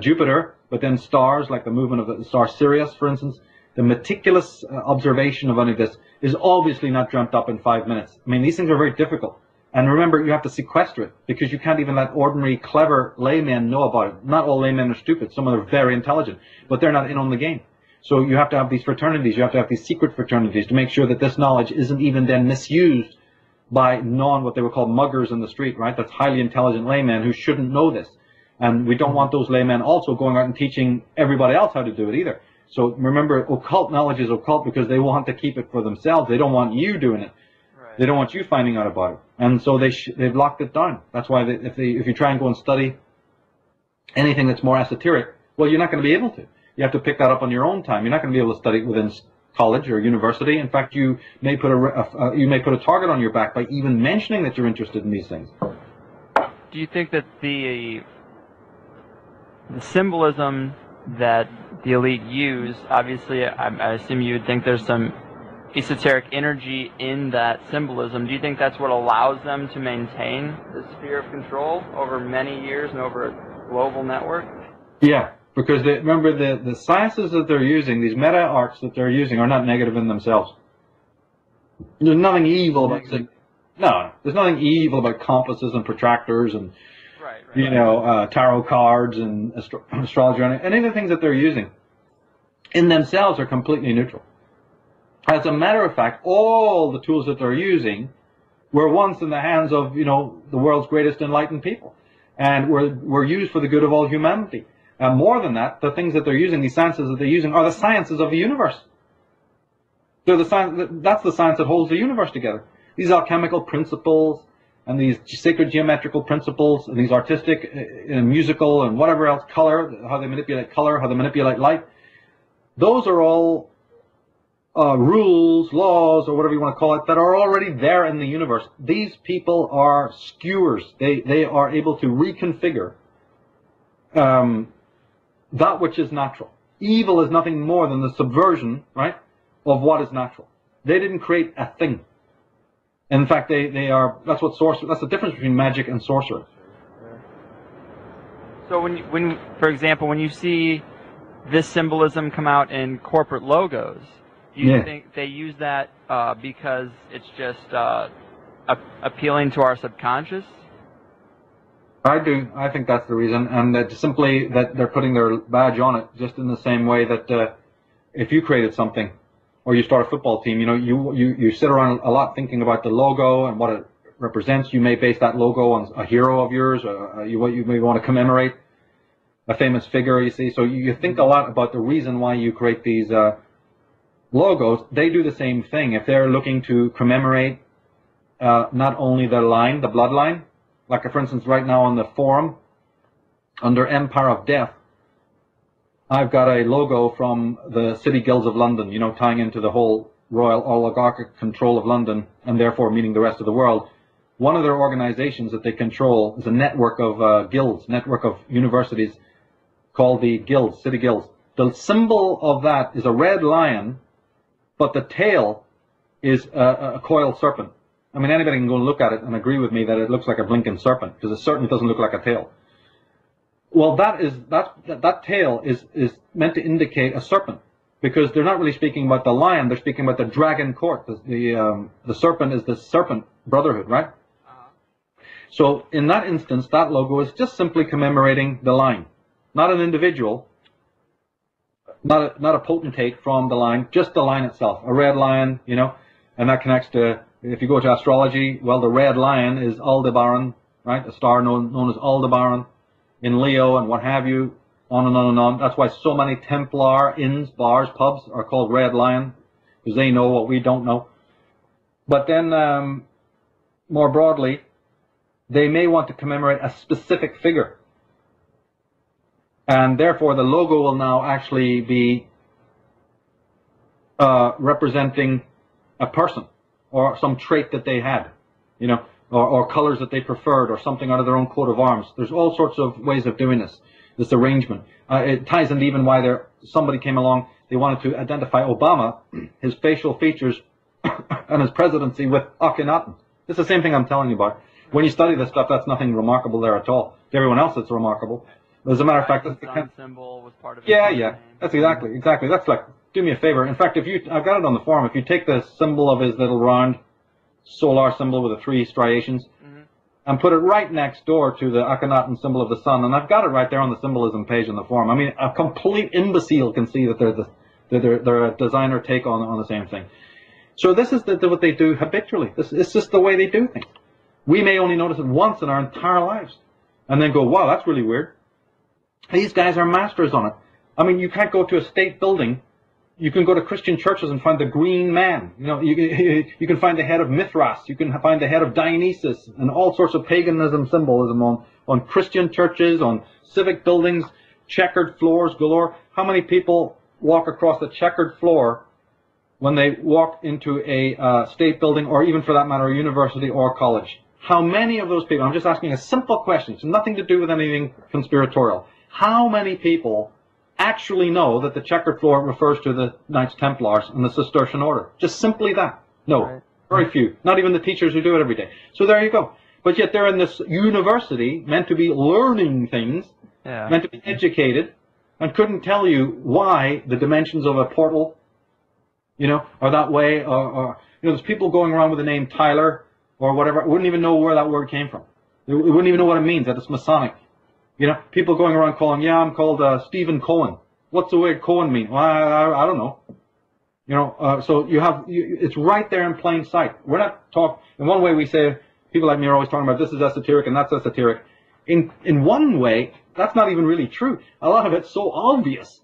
Jupiter, but then stars like the movement of the star Sirius, for instance. The meticulous observation of any of this is obviously not dreamt up in 5 minutes. I mean, these things are very difficult. And remember, you have to sequester it, because you can't even let ordinary, clever laymen know about it. Not all laymen are stupid. Some of them are very intelligent, but they're not in on the game. So you have to have these fraternities. You have to have these secret fraternities to make sure that this knowledge isn't even then misused by what they would call muggers in the street, right? That's highly intelligent laymen who shouldn't know this. And we don't want those laymen also going out and teaching everybody else how to do it either. So remember, occult knowledge is occult because they want to keep it for themselves. They don't want you doing it. They don't want you finding out about it, and so they've locked it down. That's why if you try and go and study anything that's more esoteric, well, you're not going to be able to. You have to pick that up on your own time. You're not going to be able to study it within college or university. In fact, you may put a target on your back by even mentioning that you're interested in these things. Do you think that the symbolism that the elite use, obviously, I assume you would think there's some esoteric energy in that symbolism. Do you think that's what allows them to maintain the sphere of control over many years and over a global network? Yeah, because remember, the sciences that they're using, these meta arts that they're using, are not negative in themselves. There's nothing evil about there's nothing evil about compasses and protractors and tarot cards and astrology, and any of the things that they're using in themselves are completely neutral. As a matter of fact, all the tools that they're using were once in the hands of, the world's greatest enlightened people, and were used for the good of all humanity. And more than that, the things that they're using, these sciences that they're using, are the sciences of the universe. They're the science. That's the science that holds the universe together. These alchemical principles and these sacred geometrical principles and these artistic and musical and whatever else, color, how they manipulate color, how they manipulate light. Those are all rules, laws, or whatever you want to call it, that are already there in the universe. These people are skewers. They are able to reconfigure that which is natural. Evil is nothing more than the subversion, right, of what is natural. They didn't create a thing. In fact, they are. That's what sorcery. That's the difference between magic and sorcery. So when for example, when you see this symbolism come out in corporate logos, do you think they use that because it's just appealing to our subconscious? I do. I think that's the reason, and that simply that they're putting their badge on it, just in the same way that if you created something, or you start a football team, you sit around a lot thinking about the logo and what it represents. You may base that logo on a hero of yours, or you may want to commemorate a famous figure. You see, so you think a lot about the reason why you create these logos. They do the same thing. If they're looking to commemorate not only the line, the bloodline, like for instance, right now on the forum under Empire of Death, I've got a logo from the City Guilds of London, tying into the whole royal oligarchic control of London, and therefore meaning the rest of the world. One of their organizations that they control is a network of guilds, network of universities called the Guilds, City Guilds. The symbol of that is a red lion, but the tail is a coiled serpent. I mean, anybody can go and look at it and agree with me that it looks like a blinking serpent, because it certainly doesn't look like a tail. Well, that tail is meant to indicate a serpent, because they're not really speaking about the lion, they're speaking about the dragon court. The serpent is the serpent brotherhood, right? So in that instance, that logo is just simply commemorating the line, not an individual, not a potentate from the line, just the line itself, a red lion, and that connects to, if you go to astrology, well, the red lion is Aldebaran, right? A star known as Aldebaran in Leo and what have you, on and on and on. That's why so many Templar inns, bars, pubs are called Red Lion, because they know what we don't know. But then, more broadly, they may want to commemorate a specific figure. And therefore, the logo will now actually be representing a person or some trait that they had, or colors that they preferred, or something out of their own coat of arms. There's all sorts of ways of doing this arrangement. It ties into even why somebody came along, they wanted to identify Obama, his facial features, and his presidency with Akhenaten. It's the same thing I'm telling you about. When you study this stuff, that's nothing remarkable there at all. To everyone else, it's remarkable. As a matter of fact, that's the sun symbol was part of it. Yeah. That's exactly. That's like, do me a favor. In fact, I've got it on the forum. If you take the symbol of his little round solar symbol with the 3 striations, and put it right next door to the Akhenaten symbol of the sun, and I've got it right there on the symbolism page in the forum. I mean, a complete imbecile can see that they're a designer take on the same thing. So this is what they do habitually. It's just the way they do things. We may only notice it once in our entire lives, and then go, wow, that's really weird. These guys are masters on it. I mean, you can't go to a state building You can go to Christian churches and find the green man. You know, you can find the head of Mithras. You can find the head of Dionysus, and all sorts of paganism symbolism on Christian churches, on civic buildings, checkered floors galore. How many people walk across the checkered floor when they walk into a state building, or even for that matter, a university or college? How many of those people, I'm just asking a simple question, it's nothing to do with anything conspiratorial. How many people actually know that the checkered floor refers to the Knights Templars and the Cistercian order? Just simply that. No. Right. Very few. Not even the teachers who do it every day. So there you go. But yet they're in this university, meant to be learning things, meant to be educated, and couldn't tell you why the dimensions of a portal, you know, are that way, or you know, there's people going around with the name Tyler or whatever, wouldn't even know where that word came from. They wouldn't even know what it means, that it's Masonic. You know, people going around calling, yeah, I'm called Stephen Cohen. What's the word Cohen mean? Well, I don't know. You know, so it's right there in plain sight. We're not talking, in one way we say, people like me are always talking about this is esoteric and that's esoteric. In one way, that's not even really true. A lot of it's so obvious,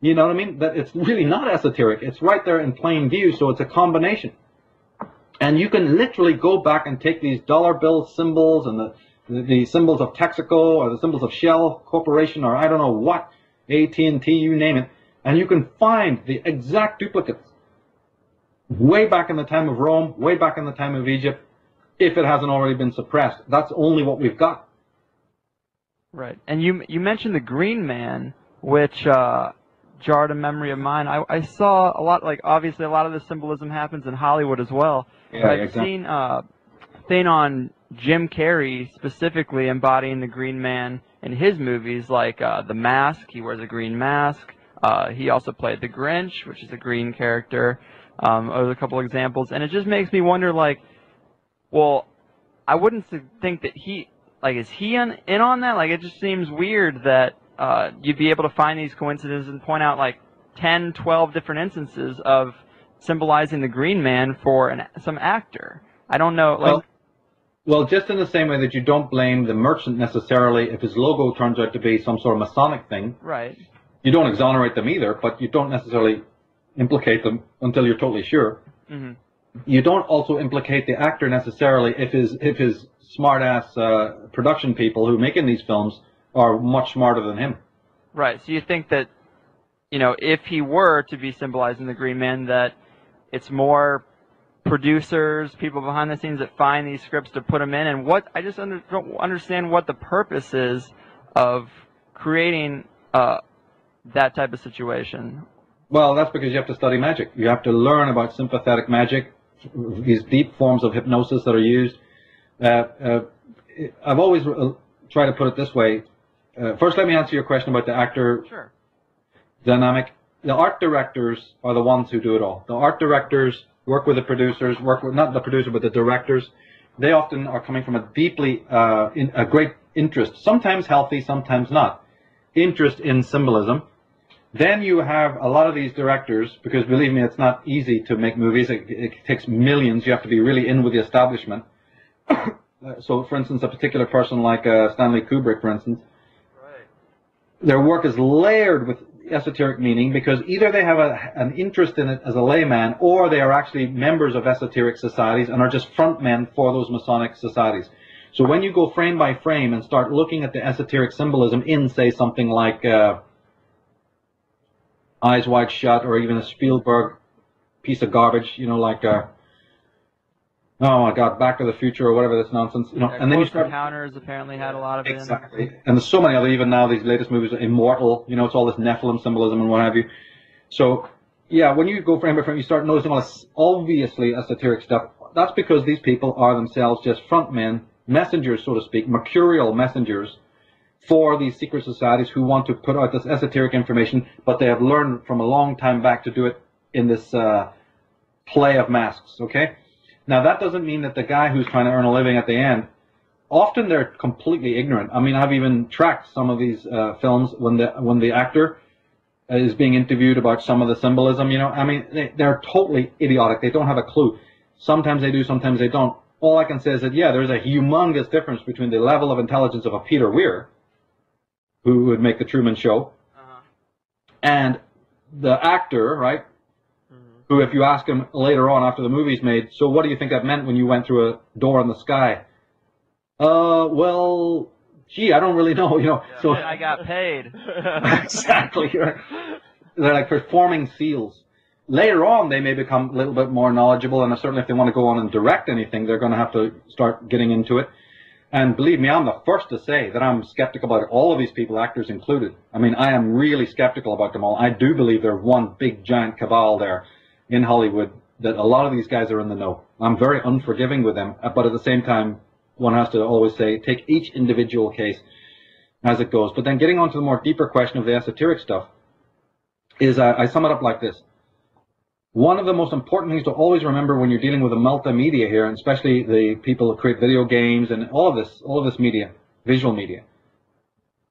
you know what I mean, that it's really not esoteric. It's right there in plain view, so it's a combination. And you can literally go back and take these dollar bill symbols and the symbols of Texaco or the symbols of Shell Corporation or I don't know what, AT&T, you name it, and you can find the exact duplicates way back in the time of Rome, way back in the time of Egypt, if it hasn't already been suppressed. That's only what we've got. Right. And you mentioned the Green Man, which jarred a memory of mine. I saw a lot, like, obviously a lot of the symbolism happens in Hollywood as well. Yeah, I've exactly. seen thing on Jim Carrey specifically embodying the Green Man in his movies, like The Mask. He wears a green mask. He also played the Grinch, which is a green character. There's a couple examples, and it just makes me wonder, like, well, I wouldn't think that is he in on that? Like, it just seems weird that you'd be able to find these coincidences and point out like 10, 12 different instances of symbolizing the Green Man for some actor. I don't know. Like, well, just in the same way that you don't blame the merchant necessarily if his logo turns out to be some sort of Masonic thing. Right. You don't exonerate them either, but you don't necessarily implicate them until you're totally sure. Mm-hmm. You don't also implicate the actor necessarily if his smart-ass production people who are making these films are much smarter than him. Right. So you think that, you know, if he were to be symbolizing the Green Man, that it's more producers, people behind the scenes that find these scripts to put them in, and what I just don't understand what the purpose is of creating that type of situation. Well, that's because you have to study magic. You have to learn about sympathetic magic, these deep forms of hypnosis that are used. I've always tried to put it this way. First, let me answer your question about the actor dynamic. The art directors are the ones who do it all. The art directors work with the producers, not the producer, but the directors. They often are coming from a deeply, a great interest, sometimes healthy, sometimes not, interest in symbolism. Then you have a lot of these directors, because believe me, it's not easy to make movies. It takes millions. You have to be really in with the establishment. So, for instance, a particular person like Stanley Kubrick, for instance, their work is layered with esoteric meaning because either they have an interest in it as a layman, or they are actually members of esoteric societies and are just front men for those Masonic societies. So when you go frame by frame and start looking at the esoteric symbolism in, say, something like Eyes Wide Shut, or even a Spielberg piece of garbage, you know, like oh my God, Back to the Future or whatever this nonsense, you know, and then you start. Encounters apparently had a lot of it. Exactly, and there's so many other. Even now, these latest movies, Immortal, you know, it's all this Nephilim symbolism and what have you. So, yeah, when you go frame by frame, you start noticing all this obviously esoteric stuff. That's because these people are themselves just front men, messengers, so to speak, mercurial messengers for these secret societies who want to put out this esoteric information, but they have learned from a long time back to do it in this play of masks, okay? Now, that doesn't mean that the guy who's trying to earn a living at the end, often they're completely ignorant. I mean, I've even tracked some of these films when the actor is being interviewed about some of the symbolism, you know. I mean, they're totally idiotic. They don't have a clue. Sometimes they do, sometimes they don't. All I can say is that, yeah, there's a humongous difference between the level of intelligence of a Peter Weir, who would make the Truman Show, and the actor, right, who if you ask him later on after the movie's made, so what do you think that meant when you went through a door in the sky? Well, gee, I don't really know, you know. Yeah, so I got paid. Exactly. They're like performing seals. Later on, they may become a little bit more knowledgeable, and certainly if they want to go on and direct anything, they're going to have to start getting into it. And believe me, I'm the first to say that I'm skeptical about all of these people, actors included. I mean, I am really skeptical about them all. I do believe there's one big giant cabal there in Hollywood that a lot of these guys are in the know. I'm very unforgiving with them, but at the same time, one has to always say, take each individual case as it goes. But then getting on to the more deeper question of the esoteric stuff is, I sum it up like this. One of the most important things to always remember when you're dealing with the multimedia here, and especially the people who create video games and all of this media, visual media,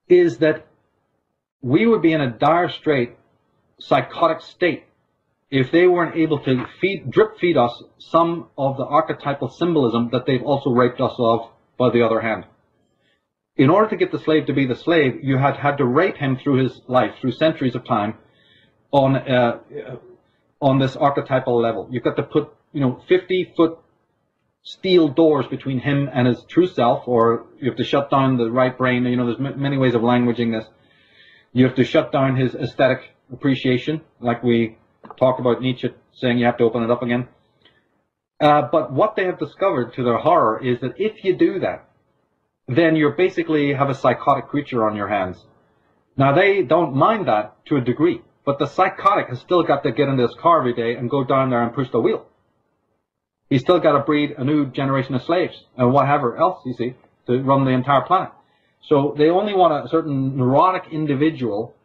is that we would be in a dire strait, psychotic state if they weren't able to drip feed us some of the archetypal symbolism that they've also raped us of by the other hand. In order to get the slave to be the slave, you had to rape him through his life, through centuries of time, on this archetypal level. You've got to put, 50-foot steel doors between him and his true self, or you have to shut down the right brain. There's many ways of languaging this. You have to shut down his aesthetic appreciation, like we talked about Nietzsche saying you have to open it up again. But what they have discovered, to their horror, is that if you do that, then you basically have a psychotic creature on your hands. Now, they don't mind that to a degree, but the psychotic has still got to get into his car every day and go down there and push the wheel. He's still got to breed a new generation of slaves and whatever else, you see, to run the entire planet. So they only want a certain neurotic individual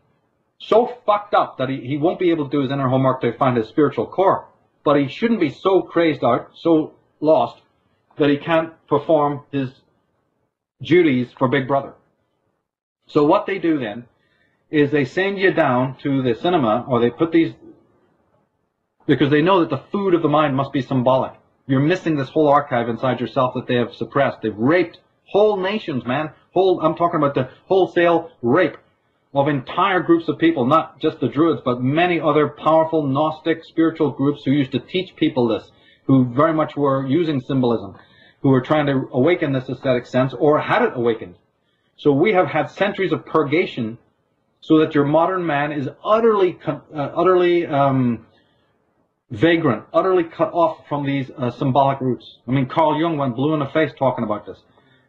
so fucked up that he won't be able to do his inner homework to find his spiritual core. But he shouldn't be so crazed out, so lost, that he can't perform his duties for Big Brother. So what they do then is they send you down to the cinema, or they put these, because they know that the food of the mind must be symbolic. You're missing this whole archive inside yourself that they have suppressed. They've raped whole nations, man. I'm talking about the wholesale rape of entire groups of people, not just the Druids, but many other powerful Gnostic spiritual groups who used to teach people this, who very much were using symbolism, who were trying to awaken this aesthetic sense, or had it awakened. So we have had centuries of purgation so that your modern man is utterly vagrant, utterly cut off from these symbolic roots. I mean, Carl Jung went blue in the face talking about this.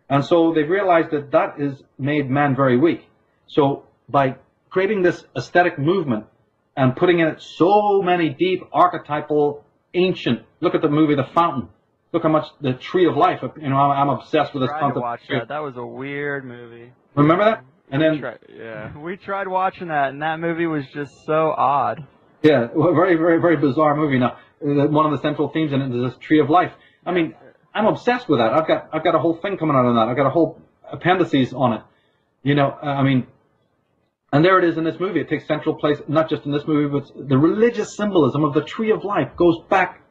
And so they've realized that that has made man very weak. So by creating this aesthetic movement and putting in it so many deep, archetypal, ancient, look at the movie The Fountain. Look how much the Tree of Life, I'm obsessed with this I tried concept. to watch that. That was a weird movie. Remember that? And then, we tried watching that, and that movie was just so odd. Yeah, well, very, very, very bizarre movie. Now, one of the central themes in it is this Tree of Life. I mean, I'm obsessed with that. I've got a whole thing coming out of that. I've got a whole appendices on it. And there it is in this movie. It takes central place, not just in this movie, but the religious symbolism of the Tree of Life goes back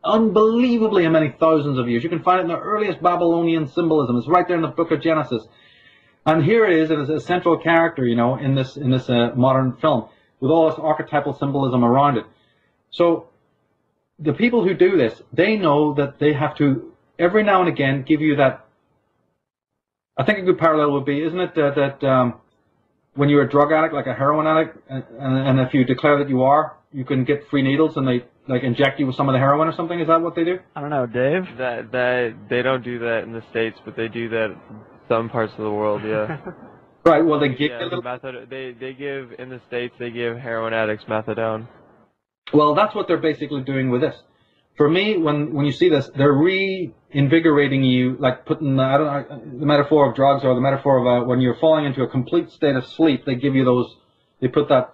unbelievably many thousands of years. You can find it in the earliest Babylonian symbolism. It's right there in the book of Genesis. And here it is as a central character, in this modern film, with all this archetypal symbolism around it. So the people who do this, they know that they have to, every now and again, give you that. I think a good parallel would be, isn't it, that when you're a drug addict, like a heroin addict, and if you declare that you are, you can get free needles and they inject you with some of the heroin or something? Is that what they do? I don't know, Dave. That they don't do that in the States, but they do that in some parts of the world, yeah. Right, well, they give you a little... They give, in the States, they give heroin addicts methadone. Well, that's what they're basically doing with this. For me, when you see this, they're reinvigorating you, like putting, the metaphor of drugs, or the metaphor of when you're falling into a complete state of sleep, they give you those, they put that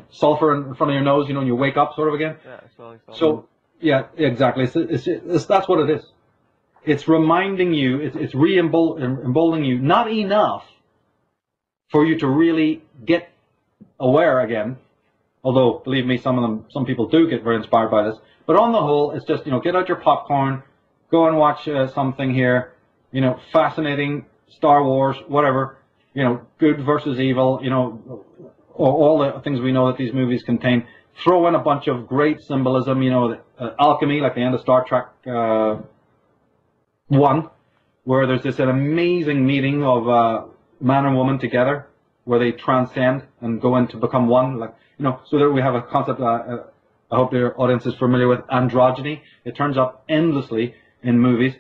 sulfur in front of your nose, and you wake up sort of again. Yeah, sulfur. So, yeah, exactly. That's what it is. It's reminding you, it's emboldening you, not enough for you to really get aware again. Although, believe me, some people do get very inspired by this. But on the whole, it's just, get out your popcorn, go and watch something here, fascinating, Star Wars, whatever, good versus evil, all the things we know that these movies contain. Throw in a bunch of great symbolism, alchemy, like the end of Star Trek 1, where there's this an amazing meeting of man and woman together, where they transcend and go in to become one. So there we have a concept. I hope the audience is familiar with androgyny. It turns up endlessly in movies.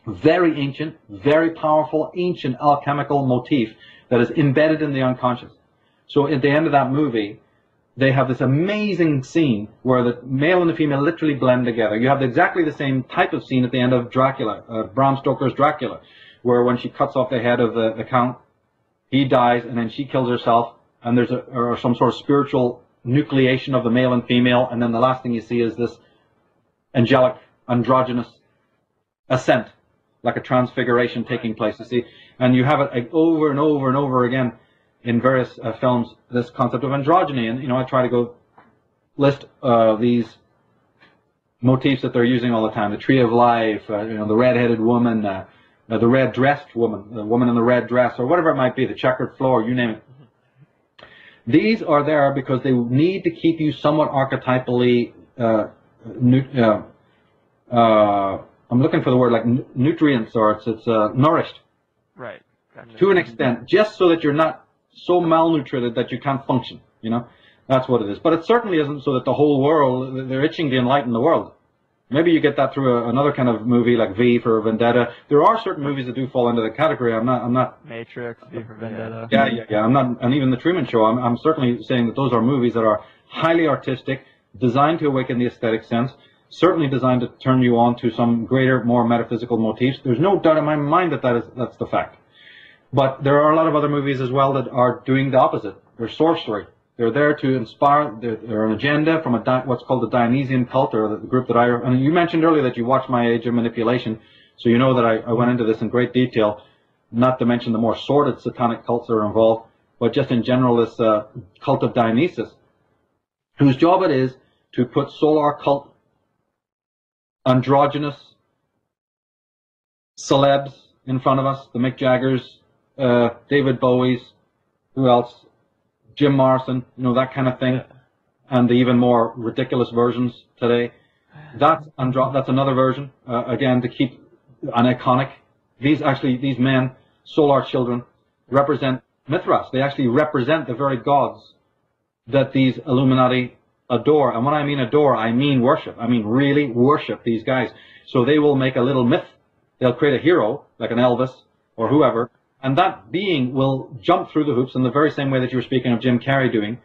Very ancient, very powerful, ancient alchemical motif that is embedded in the unconscious. So at the end of that movie, they have this amazing scene where the male and the female literally blend together. You have exactly the same type of scene at the end of Dracula, Bram Stoker's Dracula, where when she cuts off the head of the count, he dies, and then she kills herself, and there's some sort of spiritual nucleation of the male and female, and then the last thing you see is this angelic, androgynous ascent, like a transfiguration taking place, you see. And you have it over and over and over again in various films, this concept of androgyny. And, I try to go list these motifs that they're using all the time. The tree of life, the red-headed woman, the red-dressed woman, the woman in the red dress, or whatever it might be, the checkered floor, you name it. These are there because they need to keep you somewhat archetypally, I'm looking for the word, like nutrients, or it's nourished. Right. Gotcha. To an extent, just so that you're not so malnutrited that you can't function, That's what it is. But it certainly isn't so that the whole world, they're itching to enlighten the world. Maybe you get that through another kind of movie like V for Vendetta. There are certain movies that do fall into the category. I'm not. Matrix, V for Vendetta. Yeah. I'm not, and even the Truman Show. I'm certainly saying that those are movies that are highly artistic, designed to awaken the aesthetic sense, certainly designed to turn you on to some greater, more metaphysical motifs. There's no doubt in my mind that that's the fact. But there are a lot of other movies as well that are doing the opposite. They're sorcery. They're there to inspire. They're an agenda from what's called the Dionysian cult, or the group that and you mentioned earlier that you watched My Age of Manipulation, so you know that I went into this in great detail, not to mention the more sordid satanic cults that are involved, but just in general this cult of Dionysus, whose job it is to put solar cult, androgynous celebs in front of us, the Mick Jaggers, David Bowies, who else? Jim Morrison, that kind of thing, and the even more ridiculous versions today. That's another version, again, to keep an iconic. These men, solar children, represent Mithras. They actually represent the very gods that these Illuminati adore. And when I mean adore, I mean worship. I mean really worship these guys. So they will make a little myth. They'll create a hero, like an Elvis or whoever, and that being will jump through the hoops in the very same way that you were speaking of Jim Carrey doing,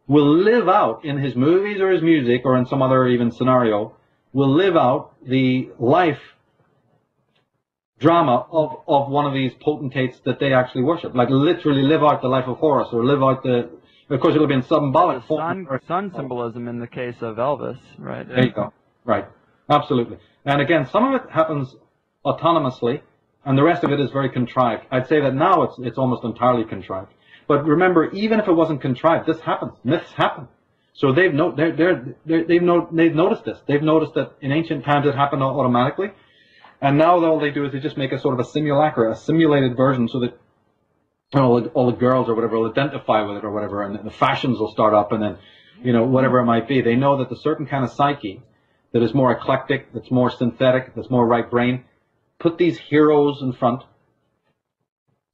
will live out in his movies or his music or in some other even scenario, will live out the life drama of one of these potentates that they actually worship. Like literally live out the life of Horus, or live out of course it'll be in symbolic form. Sun symbolism in the case of Elvis, right? There you go. Right. Absolutely. And again, some of it happens autonomously, and the rest of it is very contrived. I'd say that now it's almost entirely contrived. But remember, even if it wasn't contrived, this happens. Myths happen. So they've noticed this. They've noticed that in ancient times it happened automatically, and now all they do is they just make a sort of a simulacra, a simulated version, so that all the girls or whatever will identify with it or whatever, and the fashions will start up, and then whatever it might be. They know that the certain kind of psyche that is more eclectic, that's more synthetic, that's more right brain, put these heroes in front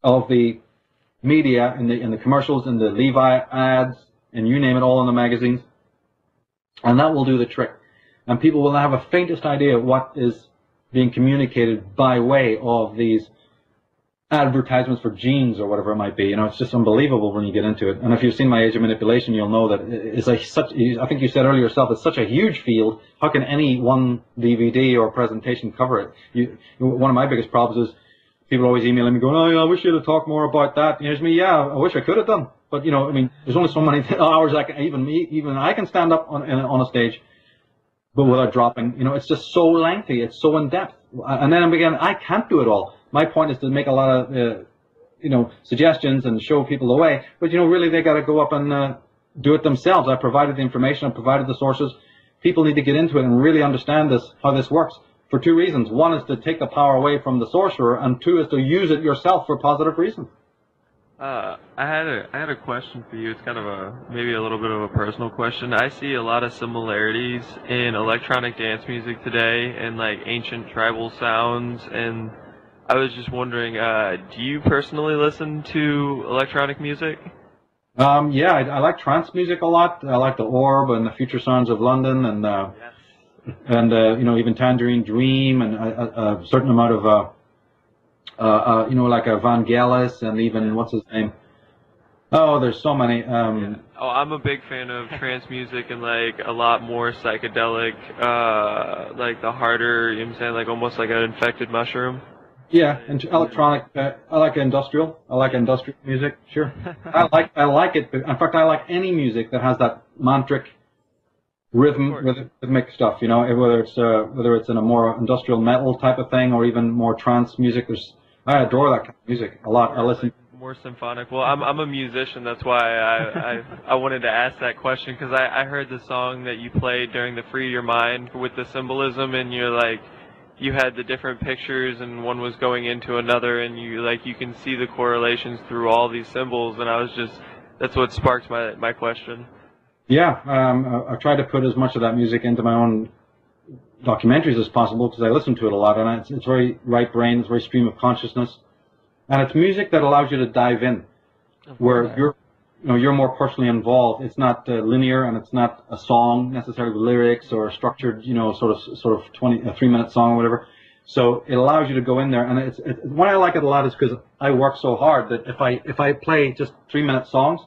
of the media, in the commercials, in the Levi ads, and you name it, all in the magazines, and that will do the trick. And people will have a faintest idea of what is being communicated by way of these advertisements for jeans or whatever it might be. It's just unbelievable when you get into it. And if you've seen My Age of Manipulation, you'll know that it's I think you said earlier yourself, it's such a huge field. How can any one DVD or presentation cover it? One of my biggest problems is people always emailing me going, "Oh, yeah, I wish you'd have talked more about that." And here's me, yeah, I wish I could have done. But there's only so many hours even I can stand up on a stage, but without dropping. It's just so lengthy, it's so in depth. And then again, I can't do it all. My point is to make a lot of, suggestions and show people the way. But, really they got to go up and do it themselves. I provided the information, I provided the sources. People need to get into it and really understand how this works, for two reasons. One is to take the power away from the sorcerer, and two is to use it yourself for positive reasons. I had a question for you. It's kind of maybe a little bit of a personal question. I see a lot of similarities in electronic dance music today and like ancient tribal sounds, and I was just wondering, do you personally listen to electronic music? Yeah, I like trance music a lot. I like the Orb and the Future Sounds of London, and Yes. even Tangerine Dream, and a certain amount of like a Vangelis, and even what's his name? Oh, there's so many. Yeah. Oh, I'm a big fan of trance music and like a lot more psychedelic, like the harder, you know what I'm saying, like almost like an infected mushroom. Yeah, and electronic. I like industrial. I like industrial music. Sure, I like it. In fact, I like any music that has that mantric rhythmic stuff. You know, whether it's in a more industrial metal type of thing or even more trance music. I adore that kind of music a lot. I listen. More symphonic. Well, I'm a musician. That's why I wanted to ask that question, because I heard the song that you played during the Free Your Mind with the symbolism, and you're like, you had the different pictures and one was going into another, and you can see the correlations through all these symbols, and that's what sparked my question. Yeah, I try to put as much of that music into my own documentaries as possible because I listen to it a lot, and it's very right brain, it's very stream of consciousness, and it's music that allows you to dive in, where you're more personally involved. It's not linear, and it's not a song necessarily with lyrics or a structured, sort of 3-minute song or whatever. So it allows you to go in there, and why I like it a lot is because I work so hard that if I play just 3-minute songs,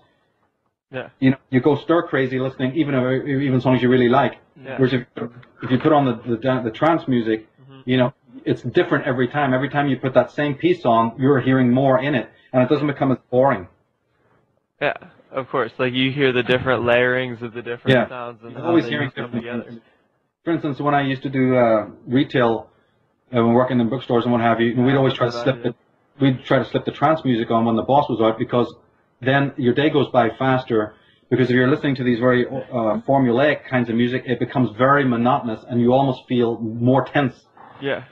yeah, you go stir crazy listening, even songs you really like. Yeah. Whereas if you put on the trance music, it's different every time. Every time you put that same piece on, you're hearing more in it, and it doesn't become as boring. Yeah, of course. Like you hear the different layerings of the different sounds and how always they hearing come different together. For instance, when I used to do retail, when working in bookstores and what have you, we'd always try to slip the trance music on when the boss was out, because then your day goes by faster. Because if you're listening to these very formulaic kinds of music, it becomes very monotonous, and you almost feel more tense. Yeah.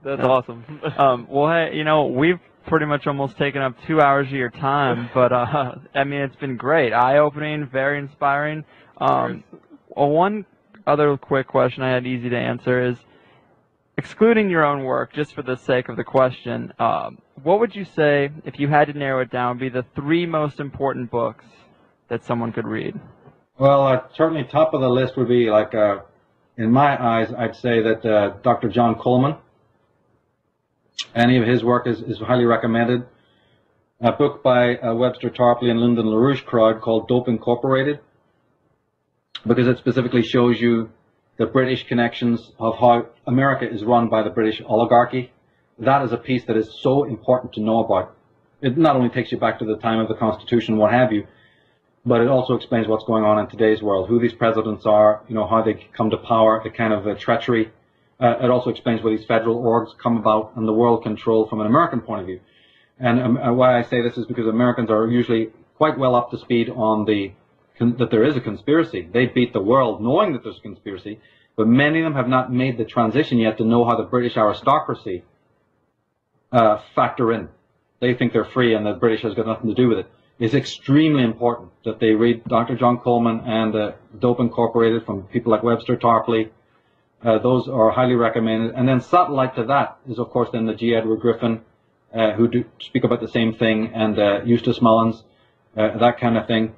That's Yeah. awesome. Well, hey, we've pretty much almost taken up 2 hours of your time, but it's been great, eye-opening, very inspiring. One other quick question I had easy to answer is, excluding your own work, just for the sake of the question, what would you say, if you had to narrow it down, would be the 3 most important books that someone could read? Well, certainly top of the list would be, in my eyes, I'd say that Dr. John Coleman. Any of his work is highly recommended. A book by Webster Tarpley and Lyndon LaRouche crowd called Dope Incorporated, because it specifically shows you the British connections of how America is run by the British oligarchy. That is a piece that is so important to know about. It not only takes you back to the time of the Constitution, what have you, but it also explains what's going on in today's world, who these presidents are, how they come to power, the kind of treachery. It also explains where these federal orgs come about and the world control from an American point of view. And why I say this is because Americans are usually quite well up to speed on that there is a conspiracy. They beat the world knowing that there's a conspiracy, but many of them have not made the transition yet to know how the British aristocracy factor in. They think they're free and the British has got nothing to do with it. It's extremely important that they read Dr. John Coleman and Dope Incorporated from people like Webster Tarpley. Those are highly recommended. And then satellite to that is, of course, then the G. Edward Griffin, who do speak about the same thing, and Eustace Mullins, that kind of thing.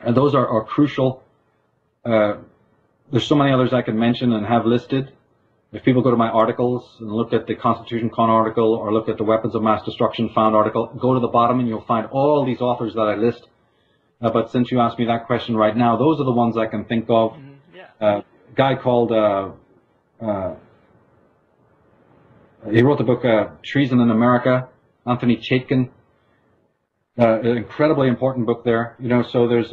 Those are crucial. There's so many others I can mention and have listed. If people go to my articles and look at the Constitution Con article or look at the Weapons of Mass Destruction Found article, go to the bottom and you'll find all these authors that I list. But since you asked me that question right now, those are the ones I can think of. A guy called, he wrote the book Treason in America, Anthony Chaikin. An incredibly important book there. So there's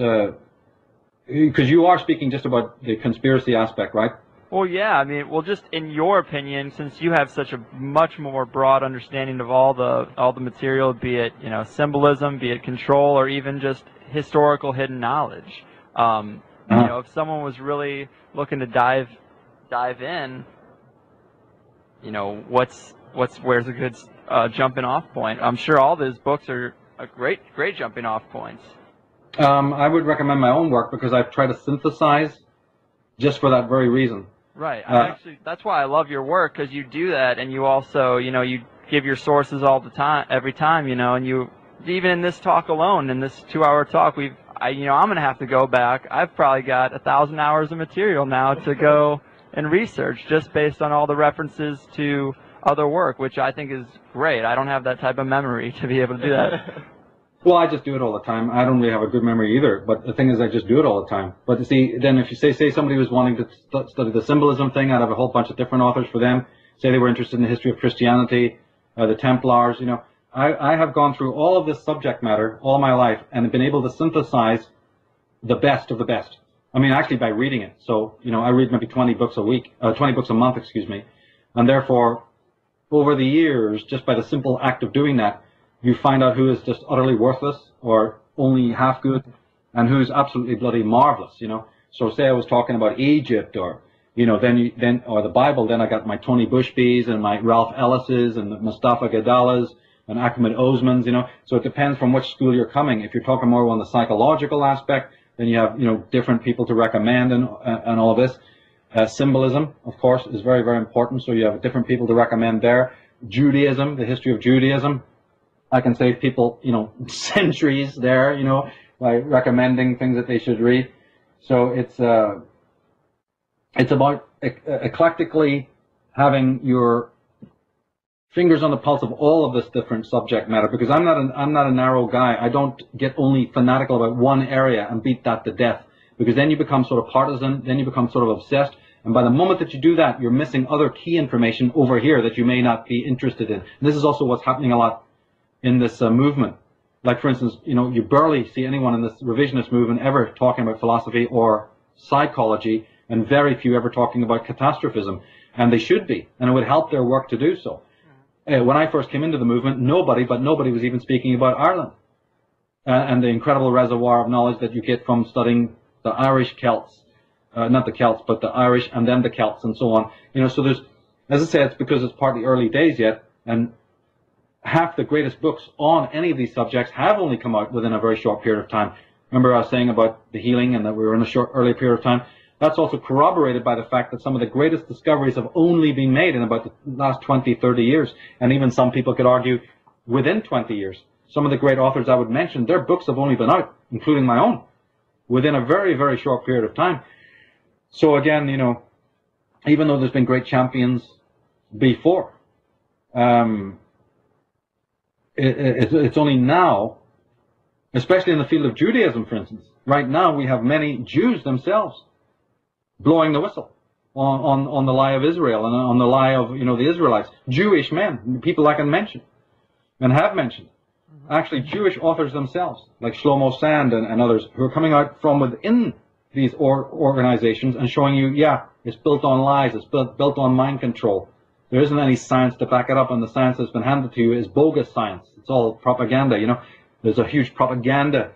because you are speaking just about the conspiracy aspect, right? Well, yeah. Just in your opinion, since you have such a much more broad understanding of all the material, be it symbolism, be it control, or even just historical hidden knowledge. If someone was really looking to dive in, where's a good jumping off point. I'm sure all those books are a great jumping off points. I would recommend my own work because I've tried to synthesize just for that very reason. Right. That's why I love your work, because you do that, and you also, you give your sources all the time, every time, and you, even in this talk alone, in this 2-hour talk, I'm going to have to go back. I've probably got 1,000 hours of material now to go and research just based on all the references to other work, which I think is great. I don't have that type of memory to be able to do that. Well, I just do it all the time. I don't really have a good memory either, but the thing is I just do it all the time. But you see, then if you say somebody was wanting to study the symbolism thing, I'd have a whole bunch of different authors for them. Say they were interested in the history of Christianity, the Templars, I have gone through all of this subject matter all my life and been able to synthesize the best of the best. I mean, actually by reading it. So, I read maybe 20 books a month, excuse me. And therefore, over the years, just by the simple act of doing that, you find out who is just utterly worthless or only half good and who's absolutely bloody marvelous, So say I was talking about Egypt or, or the Bible, then I got my Tony Bushbys and my Ralph Ellis's and Mustafa Gadalas and Ahmed Osman's, So it depends from which school you're coming. If you're talking more on the psychological aspect, then you have, different people to recommend and all of this. Symbolism, of course, is very, very important. So you have different people to recommend there. Judaism, the history of Judaism. I can save people, centuries there, by recommending things that they should read. So it's about eclectically having your fingers on the pulse of all of this different subject matter, because I'm not a narrow guy. I don't get only fanatical about one area and beat that to death, because then you become sort of partisan, then you become sort of obsessed. And by the moment that you do that, you're missing other key information over here that you may not be interested in. And this is also what's happening a lot in this movement. Like, for instance, you barely see anyone in this revisionist movement ever talking about philosophy or psychology, and very few ever talking about catastrophism. And they should be, and it would help their work to do so. When I first came into the movement, nobody was even speaking about Ireland and the incredible reservoir of knowledge that you get from studying the Irish Celts, not the Celts, but the Irish and then the Celts and so on. So there's, as I say, it's because it's partly early days yet, and half the greatest books on any of these subjects have only come out within a very short period of time. Remember I was saying about the healing and that we were in a short, early period of time? That's also corroborated by the fact that some of the greatest discoveries have only been made in about the last 20, 30 years. And even some people could argue within 20 years. Some of the great authors I would mention, their books have only been out, including my own, within a very, very short period of time. So again, even though there's been great champions before, it's only now, especially in the field of Judaism, for instance. Right now, we have many Jews themselves blowing the whistle on the lie of Israel and on the lie of, the Israelites. Jewish men, people I can mention and have mentioned. Actually, Jewish authors themselves, like Shlomo Sand and others, who are coming out from within these organizations and showing you, it's built on lies, it's built on mind control. There isn't any science to back it up, and the science that's been handed to you is bogus science. It's all propaganda, There's a huge propaganda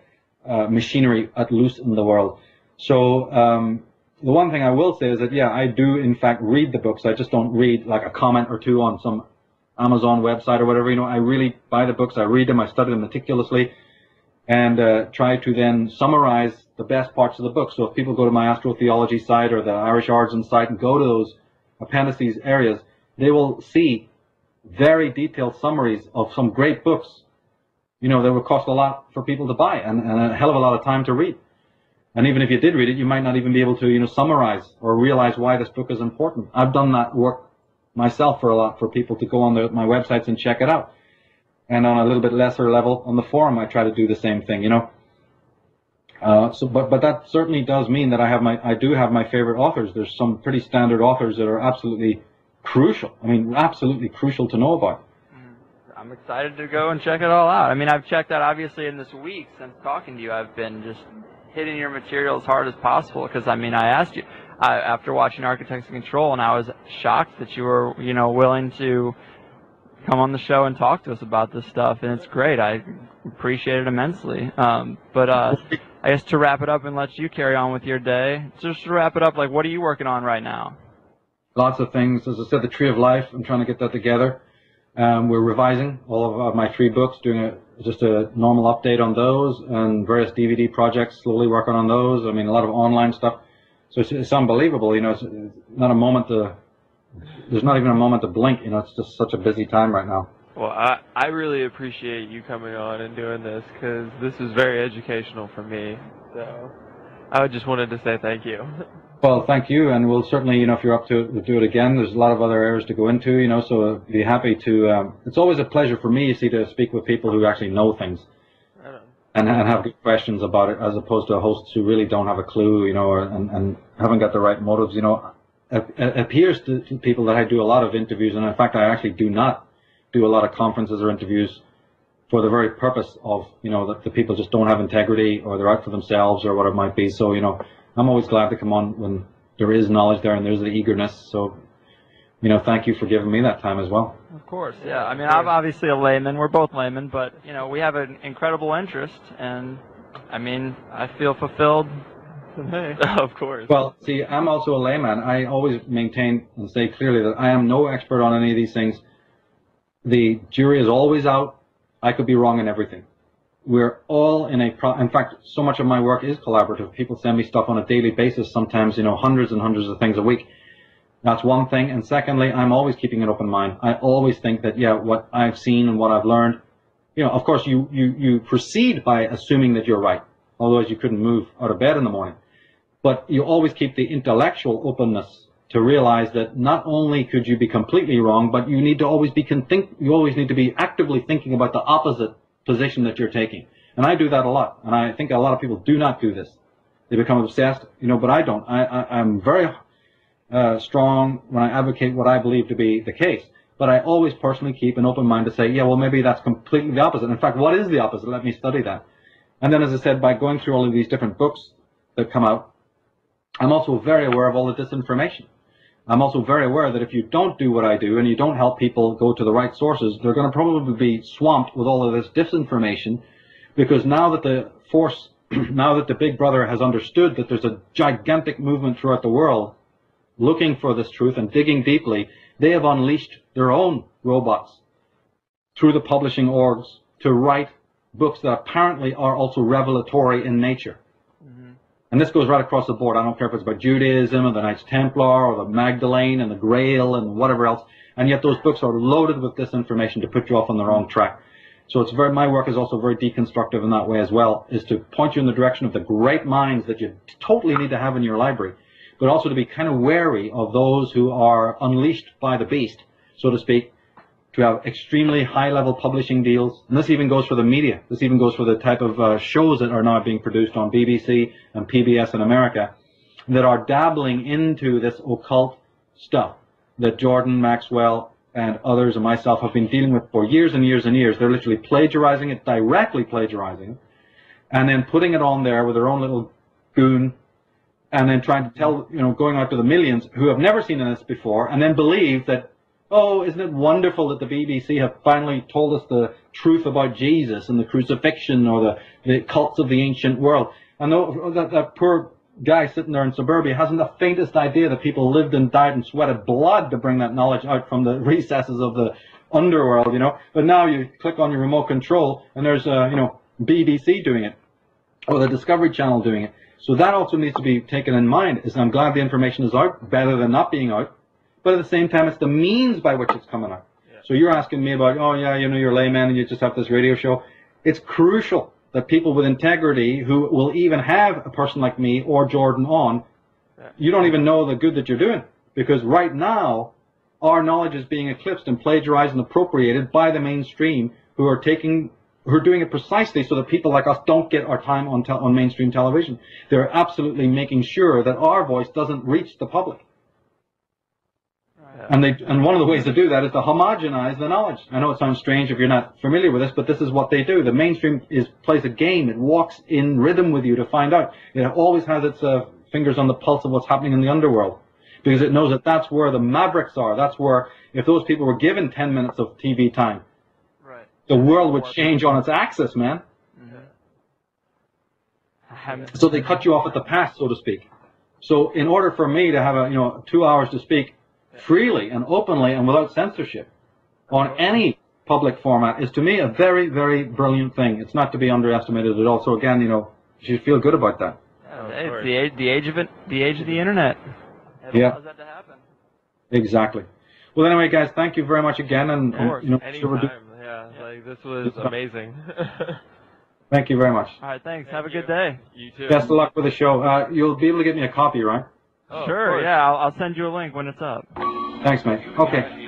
machinery at loose in the world. So the one thing I will say is that, I do, in fact, read the books. I just don't read like a comment or two on some Amazon website or whatever. I really buy the books, I read them, I study them meticulously, and try to then summarize the best parts of the book. So if people go to my astrotheology site or the Irish Origin site and go to those appendices areas, they will see very detailed summaries of some great books, that would cost a lot for people to buy and a hell of a lot of time to read. And even if you did read it, you might not even be able to, summarize or realize why this book is important. I've done that work myself for people to go on my websites and check it out. And on a little bit lesser level on the forum, I try to do the same thing, But that certainly does mean that I do have my favorite authors. There's some pretty standard authors that are absolutely crucial. I mean, absolutely crucial to know about. I'm excited to go and check it all out. I mean, I've checked out, obviously, in this week since talking to you. I've been just hitting your material as hard as possible because, I asked you after watching Architects of Control, and I was shocked that you were, willing to come on the show and talk to us about this stuff, and it's great. I appreciate it immensely. But I guess to wrap it up and let you carry on with your day, just to wrap it up, what are you working on right now? Lots of things. As I said, the Tree of Life, I'm trying to get that together. We're revising all of my 3 books, doing just a normal update on those, and various DVD projects, slowly working on those. I mean, a lot of online stuff. So it's unbelievable, you know, it's not a moment there's not even a moment to blink, you know, it's just such a busy time right now. Well, I really appreciate you coming on and doing this, because this is very educational for me. So I just wanted to say thank you. Well, thank you, and we'll certainly, you know, if you're up to it, we'll do it again. There's a lot of other areas to go into, you know, so I'd be happy to. It's always a pleasure for me, you see, to speak with people who actually know things and have good questions about it, as opposed to hosts who really don't have a clue, you know, and haven't got the right motives. You know, it appears to people that I do a lot of interviews, and in fact, I actually do not do a lot of conferences or interviews for the very purpose of, you know, that the people just don't have integrity, or they're out for themselves, or what it might be. So, you know, I'm always glad to come on when there is knowledge there and there's the eagerness. So, you know, thank you for giving me that time as well. Of course, yeah. I mean, I'm obviously a layman. We're both laymen, but, you know, we have an incredible interest, and, I mean, I feel fulfilled. Of course. Well, see, I'm also a layman. I always maintain and say clearly that I am no expert on any of these things. The jury is always out. I could be wrong in everything. We're all in in fact, so much of my work is collaborative. People send me stuff on a daily basis, sometimes, you know, hundreds and hundreds of things a week. That's one thing. And secondly, I'm always keeping an open mind. I always think that, yeah, what I've seen and what I've learned, you know, of course, you proceed by assuming that you're right. Otherwise, you couldn't move out of bed in the morning. But you always keep the intellectual openness to realize that not only could you be completely wrong, but you need to always you always need to be actively thinking about the opposite position that you're taking. And I do that a lot. And I think a lot of people do not do this. They become obsessed, you know, but I don't. I'm very strong when I advocate what I believe to be the case. But I always personally keep an open mind to say, yeah, well, maybe that's completely the opposite. In fact, what is the opposite? Let me study that. And then, as I said, by going through all of these different books that come out, I'm also very aware of all the disinformation. I'm also very aware that if you don't do what I do and you don't help people go to the right sources, they're going to probably be swamped with all of this disinformation, because now that the Big Brother has understood that there's a gigantic movement throughout the world looking for this truth and digging deeply, they have unleashed their own robots through the publishing orgs to write books that apparently are also revelatory in nature. And this goes right across the board. I don't care if it's about Judaism or the Knights Templar or the Magdalene and the Grail and whatever else. And yet those books are loaded with disinformation to put you off on the wrong track. So it's my work is also very deconstructive in that way as well, is to point you in the direction of the great minds that you totally need to have in your library, but also to be kind of wary of those who are unleashed by the beast, so to speak, to have extremely high-level publishing deals. And this even goes for the media. This even goes for the type of shows that are now being produced on BBC and PBS in America that are dabbling into this occult stuff that Jordan, Maxwell, and others and myself have been dealing with for years and years and years. They're literally plagiarizing it, directly plagiarizing it, and then putting it on there with their own little goon, and then trying to tell, you know, going out to the millions who have never seen this before, and then believe that, oh, isn't it wonderful that the BBC have finally told us the truth about Jesus and the crucifixion or the cults of the ancient world. And that poor guy sitting there in suburbia hasn't the faintest idea that people lived and died and sweated blood to bring that knowledge out from the recesses of the underworld, you know. But now you click on your remote control and there's, you know, BBC doing it, or the Discovery Channel doing it. So that also needs to be taken in mind. I'm glad the information is out, better than not being out. But at the same time, it's the means by which it's coming out. Yeah. So you're asking me about, oh yeah, you know, you're a layman and you just have this radio show. It's crucial that people with integrity who will even have a person like me or Jordan on, you don't even know the good that you're doing. Because right now, our knowledge is being eclipsed and plagiarized and appropriated by the mainstream, who are doing it precisely so that people like us don't get our time on mainstream television. They're absolutely making sure that our voice doesn't reach the public. And one of the ways to do that is to homogenize the knowledge. I know it sounds strange if you're not familiar with this, but this is what they do. The mainstream plays a game. It walks in rhythm with you to find out. It always has its fingers on the pulse of what's happening in the underworld, because it knows that that's where the mavericks are. That's where, if those people were given 10 minutes of TV time, the world would change on its axis, man. So they cut you off at the pass, so to speak. So in order for me to have 2 hours to speak freely and openly and without censorship, on any public format is, to me, a very, very brilliant thing. It's not to be underestimated at all. So again, you know, you should feel good about that. It's the age of it, the age of the internet. It allows that to happen. Exactly. Well, anyway, guys, thank you very much again, and you know, anytime. Like this was amazing. Thank you very much. All right, thanks. Have a good day. You too. Best of luck with the show. You'll be able to get me a copy, right? Sure. Yeah, I'll send you a link when it's up. Thanks, mate. Okay.